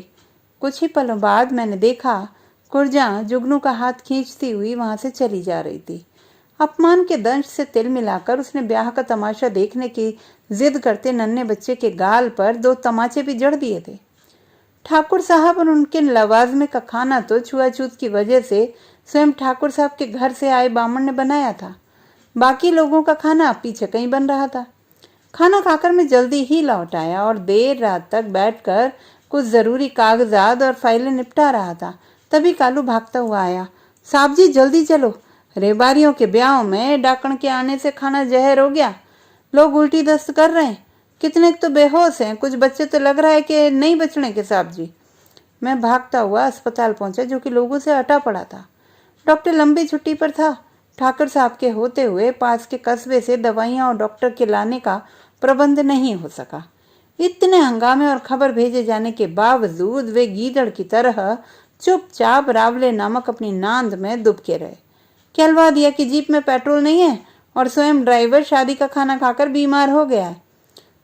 कुछ ही पलों बाद मैंने देखा कुर्जा जुगनू का हाथ खींचती हुई वहां से चली जा रही थी। अपमान के दंश से तिल मिलाकर उसने ब्याह का तमाशा देखने की जिद करते नन्हे बच्चे के गाल पर 2 तमाचे भी जड़ दिए थे। ठाकुर साहब और उनके लवाजमे का खाना तो छुआछूत की वजह से स्वयं ठाकुर साहब के घर से आए बामण ने बनाया था। बाकी लोगों का खाना पीछे कहीं बन रहा था। खाना खाकर मैं जल्दी ही लौट आया और देर रात तक बैठकर कुछ जरूरी कागजात और फाइलें निपटा रहा था। तभी कालू भागता हुआ आया, साहब जी जल्दी चलो, रेबारियों के ब्याह में डाकण के आने से खाना जहर हो गया, लोग उल्टी दस्त कर रहे हैं, कितने तो बेहोश हैं, कुछ बच्चे तो लग रहा है कि नहीं बचने के साहब जी। मैं भागता हुआ अस्पताल पहुंचा जो कि लोगों से अटा पड़ा था। डॉक्टर लंबी छुट्टी पर था। ठाकुर साहब के होते हुए पास के कस्बे से दवाइयां और डॉक्टर के लाने का प्रबंध नहीं हो सका। इतने हंगामे और खबर भेजे जाने के बावजूद वे गीदड़ की तरह चुपचाप रावले नामक अपनी नांद में दुबके रहे। कहलवा दिया कि जीप में पेट्रोल नहीं है और स्वयं ड्राइवर शादी का खाना खाकर बीमार हो गया है।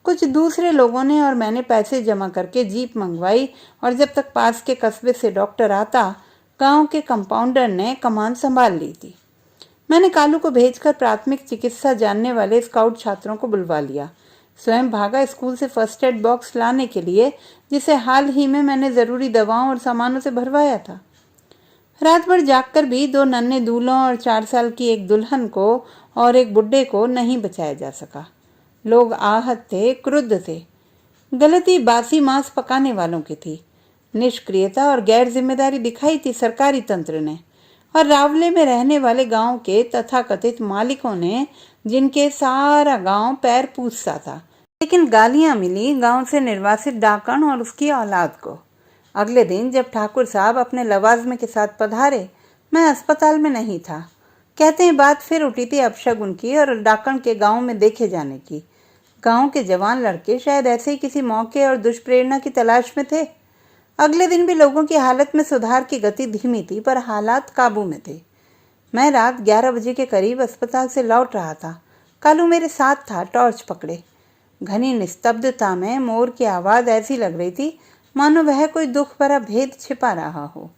कुछ दूसरे लोगों ने और मैंने पैसे जमा करके जीप मंगवाई और जब तक पास के कस्बे से डॉक्टर आता, गांव के कंपाउंडर ने कमान संभाल ली थी। मैंने कालू को भेजकर प्राथमिक चिकित्सा जानने वाले स्काउट छात्रों को बुलवा लिया। स्वयं भागा स्कूल से फर्स्ट एड बॉक्स लाने के लिए, जिसे हाल ही में मैंने जरूरी दवाओं और सामानों से भरवाया था। रात भर जागकर भी 2 नन्हे दूल्हों और 4 साल की एक दुल्हन को और एक बुड्ढे को नहीं बचाया जा सका। लोग आहत थे, क्रुद्ध थे। गलती बासी मांस पकाने वालों की थी। निष्क्रियता और गैर जिम्मेदारी दिखाई थी सरकारी तंत्र ने और रावले में रहने वाले गांव के तथाकथित मालिकों ने, जिनके सारा गांव पैर पूछता था। लेकिन गालियां मिली गांव से निर्वासित डाकण और उसकी औलाद को। अगले दिन जब ठाकुर साहब अपने लवाजमे के साथ पधारे, मैं अस्पताल में नहीं था। कहते हैं बात फिर उठी थी अपशगुन की और डाकण के गांव में देखे जाने की। गांव के जवान लड़के शायद ऐसे ही किसी मौके और दुष्प्रेरणा की तलाश में थे। अगले दिन भी लोगों की हालत में सुधार की गति धीमी थी, पर हालात काबू में थे। मैं रात 11 बजे के करीब अस्पताल से लौट रहा था। कालू मेरे साथ था, टॉर्च पकड़े। घनी निस्तब्धता में मोर की आवाज़ ऐसी लग रही थी मानो वह कोई दुख भरा भेद छिपा रहा हो।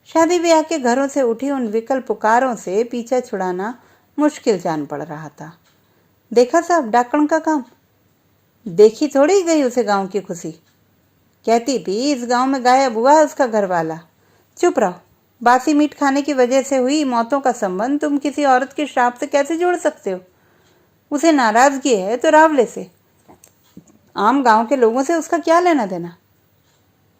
शादी ब्याह के घरों से उठी उन विकल पुकारों से पीछा छुड़ाना मुश्किल जान पड़ रहा था। देखा साहब डाकण का काम? देखी थोड़ी गई उसे गांव की खुशी। कहती थी इस गांव में गायब हुआ उसका घरवाला। चुप रहो, बासी मीट खाने की वजह से हुई मौतों का संबंध तुम किसी औरत के श्राप से कैसे जोड़ सकते हो? उसे नाराजगी है तो रावले से, आम गांव के लोगों से उसका क्या लेना देना?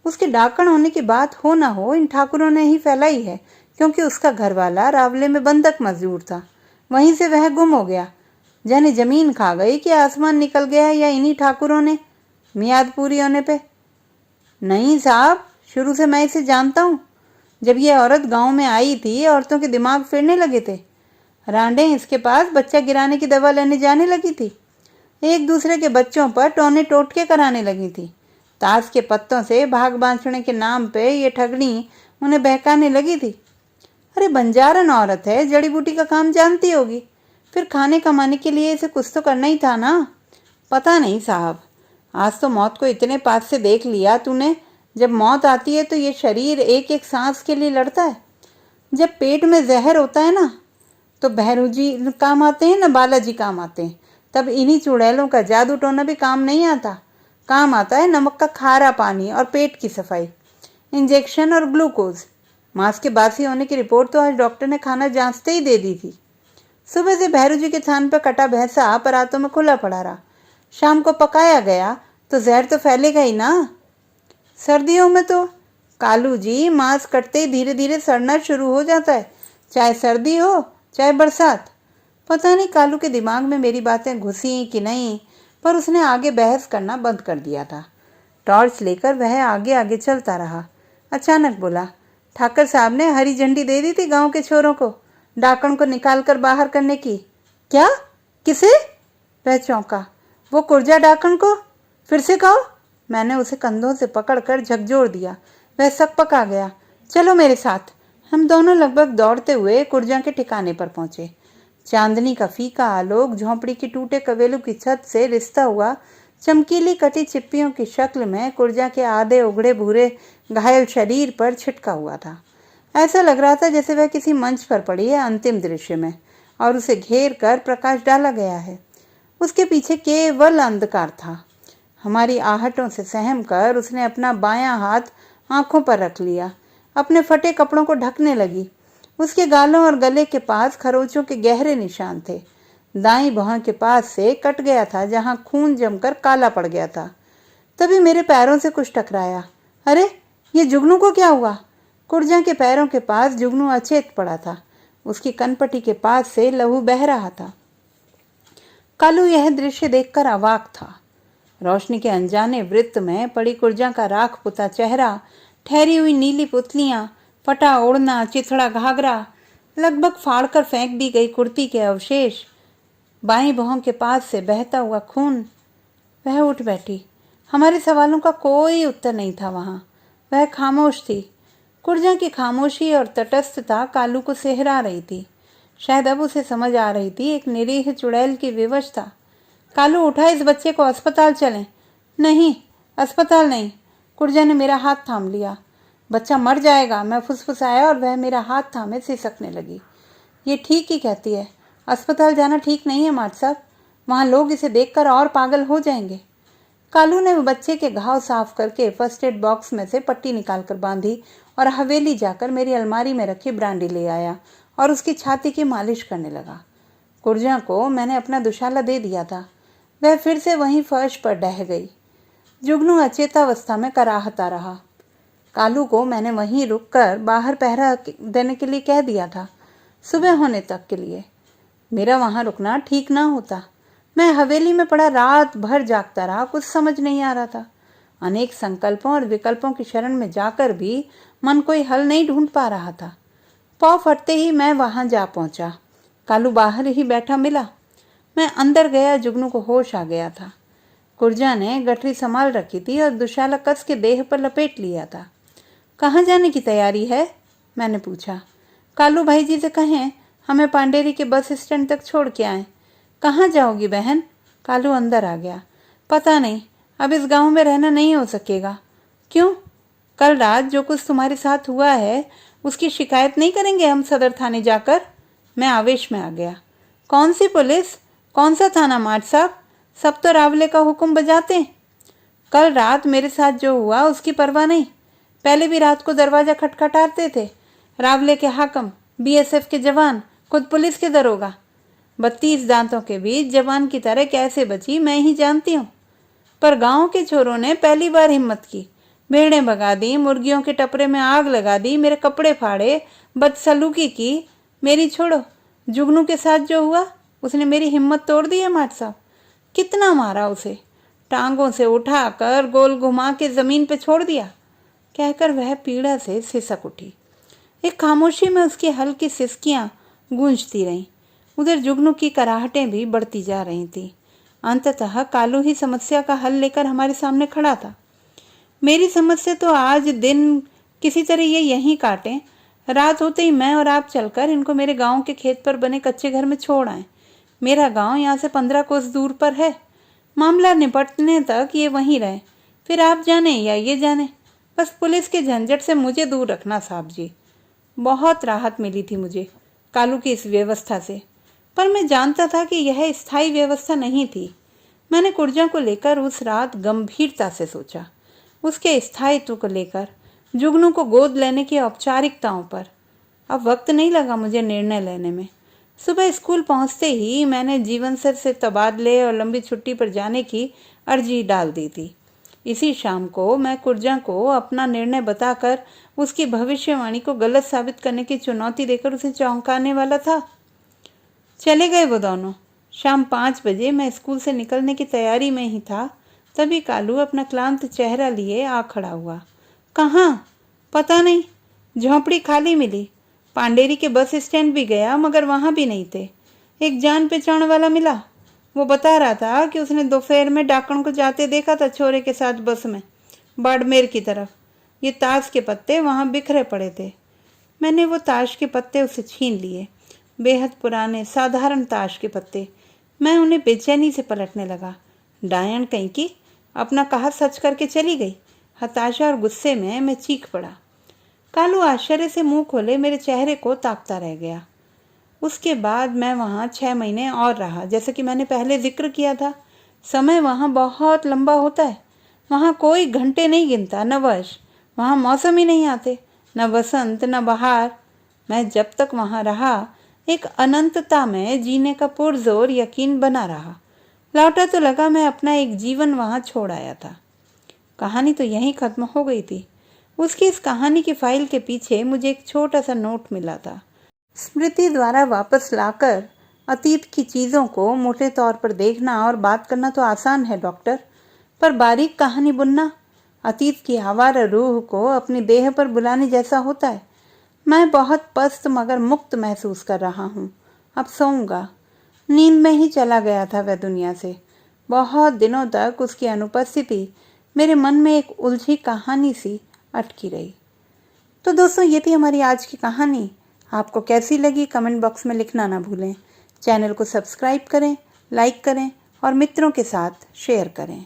उसके डाकण होने की बात हो ना हो, इन ठाकुरों ने ही फैलाई है, क्योंकि उसका घरवाला रावले में बंधक मजदूर था। वहीं से वह गुम हो गया। जाने जमीन खा गई कि आसमान निकल गया, या इन्हीं ठाकुरों ने मियाद पूरी होने पे? नहीं साहब, शुरू से मैं इसे जानता हूँ। जब यह औरत गांव में आई थी, औरतों के दिमाग फिरने लगे थे। रांडें इसके पास बच्चा गिराने की दवा लेने जाने लगी थी। एक दूसरे के बच्चों पर टोने टोटके कराने लगी थी। ताश के पत्तों से भाग बांटने के नाम पे ये ठगनी उन्हें बहकाने लगी थी। अरे बंजारन औरत है, जड़ी बूटी का काम जानती होगी, फिर खाने कमाने के लिए इसे कुछ तो करना ही था ना। पता नहीं साहब, आज तो मौत को इतने पास से देख लिया तूने। जब मौत आती है तो ये शरीर एक एक सांस के लिए लड़ता है। जब पेट में जहर होता है ना, तो भैरू जी काम आते हैं ना, बालाजी काम आते हैं। तब इन्हीं चुड़ैलों का जादू टोना भी काम नहीं आता। काम आता है नमक का खारा पानी और पेट की सफाई, इंजेक्शन और ग्लूकोज। मांस के बासी होने की रिपोर्ट तो आज डॉक्टर ने खाना जांचते ही दे दी थी। सुबह से भैरू जी के थान पर कटा भैंसा परातों में खुला पड़ा रहा। शाम को पकाया गया तो जहर तो फैलेगा ही ना। सर्दियों में तो कालू जी मांस कटते ही धीरे धीरे सड़ना शुरू हो जाता है, चाहे सर्दी हो चाहे बरसात। पता नहीं कालू के दिमाग में मेरी बातें घुसी कि नहीं, पर उसने आगे बहस करना बंद कर दिया था। टॉर्च लेकर वह आगे आगे चलता रहा। अचानक बोला, ठाकर साहब ने हरी झंडी दे दी थी गांव के छोरों को, डाकण को निकालकर बाहर करने की। क्या? किसे? वह चौंका। वो कुर्जा डाकण को? फिर से कहो। मैंने उसे कंधों से पकड़कर झकझोर दिया। वह सकपका गया। चलो मेरे साथ। हम दोनों लगभग दौड़ते हुए कुर्जा के ठिकाने पर पहुंचे। चांदनी का फीका आलोक झोंपड़ी की टूटे कवेलू की छत से रिसता हुआ चमकीली कटी चिप्पियों की शक्ल में कुर्जा के आधे उघड़े भूरे घायल शरीर पर छिटका हुआ था। ऐसा लग रहा था जैसे वह किसी मंच पर पड़ी है अंतिम दृश्य में और उसे घेर कर प्रकाश डाला गया है। उसके पीछे केवल अंधकार था। हमारी आहटों से सहम कर उसने अपना बायां हाथ आंखों पर रख लिया, अपने फटे कपड़ों को ढकने लगी। उसके गालों और गले के पास खरोंचों के गहरे निशान थे। दाईं भौं के पास से कट गया था, जहां खून जमकर काला पड़ गया था। तभी मेरे पैरों से कुछ टकराया। अरे, ये जुगनू को क्या हुआ? कुर्जा के पैरों के पास जुगनू अचेत पड़ा था। उसकी कनपटी के पास से लहू बह रहा था। कालू यह दृश्य देखकर अवाक था। रोशनी के अनजाने वृत्त में पड़ी कुर्जा का राख पुता चेहरा, ठहरी हुई नीली पुतलियां, फटा ओढ़ना, चिथड़ा घाघरा, लगभग फाड़कर फेंक दी गई कुर्ती के अवशेष, बाईं भौं के पास से बहता हुआ खून। वह उठ बैठी। हमारे सवालों का कोई उत्तर नहीं था वहां। वह खामोश थी। कुर्जा की खामोशी और तटस्थता कालू को सेहरा रही थी। शायद अब उसे समझ आ रही थी एक निरीह चुड़ैल की विवशता। कालू उठा, इस बच्चे को अस्पताल चलें। नहीं, अस्पताल नहीं। कुर्जा ने मेरा हाथ थाम लिया। बच्चा मर जाएगा, मैं फुसफुसाया और वह मेरा हाथ थामे सिसकने लगी। ये ठीक ही कहती है। अस्पताल जाना ठीक नहीं है माट साहब। वहाँ लोग इसे देखकर और पागल हो जाएंगे। कालू ने बच्चे के घाव साफ करके फर्स्ट एड बॉक्स में से पट्टी निकालकर बांधी और हवेली जाकर मेरी अलमारी में रखी ब्रांडी ले आया और उसकी छाती की मालिश करने लगा। कुर्जा को मैंने अपना दुशाला दे दिया था। वह फिर से वहीं फर्श पर डह गई। जुगनू अचेतावस्था में कराहता रहा। कालू को मैंने वहीं रुककर बाहर पहरा देने के लिए कह दिया था, सुबह होने तक के लिए। मेरा वहां रुकना ठीक ना होता। मैं हवेली में पड़ा रात भर जागता रहा, कुछ समझ नहीं आ रहा था। अनेक संकल्पों और विकल्पों की शरण में जाकर भी मन कोई हल नहीं ढूंढ पा रहा था। पाँव फटते ही मैं वहां जा पहुंचा। कालू बाहर ही बैठा मिला। मैं अंदर गया। जुगनू को होश आ गया था। कुर्जा ने गठरी संभाल रखी थी और दुशाला कस के देह पर लपेट लिया था। कहाँ जाने की तैयारी है? मैंने पूछा। कालू भाई जी से कहें हमें पांडेरी के बस स्टैंड तक छोड़ के आए। कहाँ जाओगी बहन? कालू अंदर आ गया। पता नहीं, अब इस गांव में रहना नहीं हो सकेगा। क्यों? कल रात जो कुछ तुम्हारे साथ हुआ है उसकी शिकायत नहीं करेंगे हम सदर थाने जाकर? मैं आवेश में आ गया। कौन सी पुलिस, कौन सा थाना माट साहब? सब तो रावले का हुक्म बजाते। कल रात मेरे साथ जो हुआ उसकी परवाह नहीं। पहले भी रात को दरवाजा खटखटाते थे। रावले के हाकम, बीएसएफ के जवान, खुद पुलिस के दरोगा। 32 दांतों के बीच जवान की तरह कैसे बची मैं ही जानती हूँ। पर गांव के छोरों ने पहली बार हिम्मत की। भेड़ें भगा दी, मुर्गियों के टपरे में आग लगा दी, मेरे कपड़े फाड़े, बदसलूकी की। मेरी छोड़ो, जुगनू के साथ जो हुआ उसने मेरी हिम्मत तोड़ दी है माट साहब। कितना मारा उसे, टांगों से उठाकर गोल घुमा के जमीन पे छोड़ दिया। कहकर वह पीड़ा से सिसक उठी। एक खामोशी में उसकी हल्की सिसकियां गूंजती रहीं। उधर जुगनू की कराहटें भी बढ़ती जा रही थी। अंततः कालू ही समस्या का हल लेकर हमारे सामने खड़ा था। मेरी समस्या तो आज दिन किसी तरह ये यहीं काटें। रात होते ही मैं और आप चलकर इनको मेरे गांव के खेत पर बने कच्चे घर में छोड़ आए। मेरा गांव यहाँ से 15 कोस दूर पर है। मामला निपटने तक ये वहीं रहे, फिर आप जाने या ये जाने। बस पुलिस के झंझट से मुझे दूर रखना साहब जी। बहुत राहत मिली थी मुझे कालू की इस व्यवस्था से, पर मैं जानता था कि यह स्थायी व्यवस्था नहीं थी। मैंने कुर्जा को लेकर उस रात गंभीरता से सोचा, उसके स्थायित्व को लेकर, जुगनू को गोद लेने की औपचारिकताओं पर। अब वक्त नहीं लगा मुझे निर्णय लेने में। सुबह स्कूल पहुंचते ही मैंने जीवन सर से तबादले और लंबी छुट्टी पर जाने की अर्जी डाल दी थी। इसी शाम को मैं कुर्जा को अपना निर्णय बताकर उसकी भविष्यवाणी को गलत साबित करने की चुनौती देकर उसे चौंकाने वाला था। चले गए वो दोनों। शाम 5 बजे मैं स्कूल से निकलने की तैयारी में ही था, तभी कालू अपना क्लांत चेहरा लिए आ खड़ा हुआ। कहाँ? पता नहीं। झोंपड़ी खाली मिली। पांडेरी के बस स्टैंड भी गया मगर वहाँ भी नहीं थे। एक जान पहचान वाला मिला। वो बता रहा था कि उसने दोपहर में डाकण को जाते देखा था छोरे के साथ बस में, बाड़मेर की तरफ। ये ताश के पत्ते वहाँ बिखरे पड़े थे। मैंने वो ताश के पत्ते उसे छीन लिए, बेहद पुराने साधारण ताश के पत्ते। मैं उन्हें बेचैनी से पलटने लगा। डायन कहीं की अपना कहा सच करके चली गई। हताशा और गुस्से में मैं चीख पड़ा। कालू आश्चर्य से मुंह खोले मेरे चेहरे को ताकता रह गया। उसके बाद मैं वहाँ 6 महीने और रहा। जैसे कि मैंने पहले जिक्र किया था, समय वहाँ बहुत लंबा होता है। वहाँ कोई घंटे नहीं गिनता, न वर्ष। वहाँ मौसम ही नहीं आते, न वसंत न बहार। मैं जब तक वहाँ रहा एक अनंतता में जीने का पुरजोर यकीन बना रहा। लौटा तो लगा मैं अपना एक जीवन वहाँ छोड़ आया था। कहानी तो यहीं खत्म हो गई थी। उसकी इस कहानी की फाइल के पीछे मुझे एक छोटा सा नोट मिला था। स्मृति द्वारा वापस लाकर अतीत की चीज़ों को मोटे तौर पर देखना और बात करना तो आसान है डॉक्टर, पर बारीक कहानी बुनना अतीत की आवारा रूह को अपनी देह पर बुलाने जैसा होता है। मैं बहुत पस्त मगर मुक्त महसूस कर रहा हूँ। अब सोऊंगा। नींद में ही चला गया था वह दुनिया से। बहुत दिनों तक उसकी अनुपस्थिति मेरे मन में एक उलझी कहानी सी अटकी रही। तो दोस्तों, ये थी हमारी आज की कहानी। आपको कैसी लगी कमेंट बॉक्स में लिखना ना भूलें। चैनल को सब्सक्राइब करें, लाइक करें और मित्रों के साथ शेयर करें।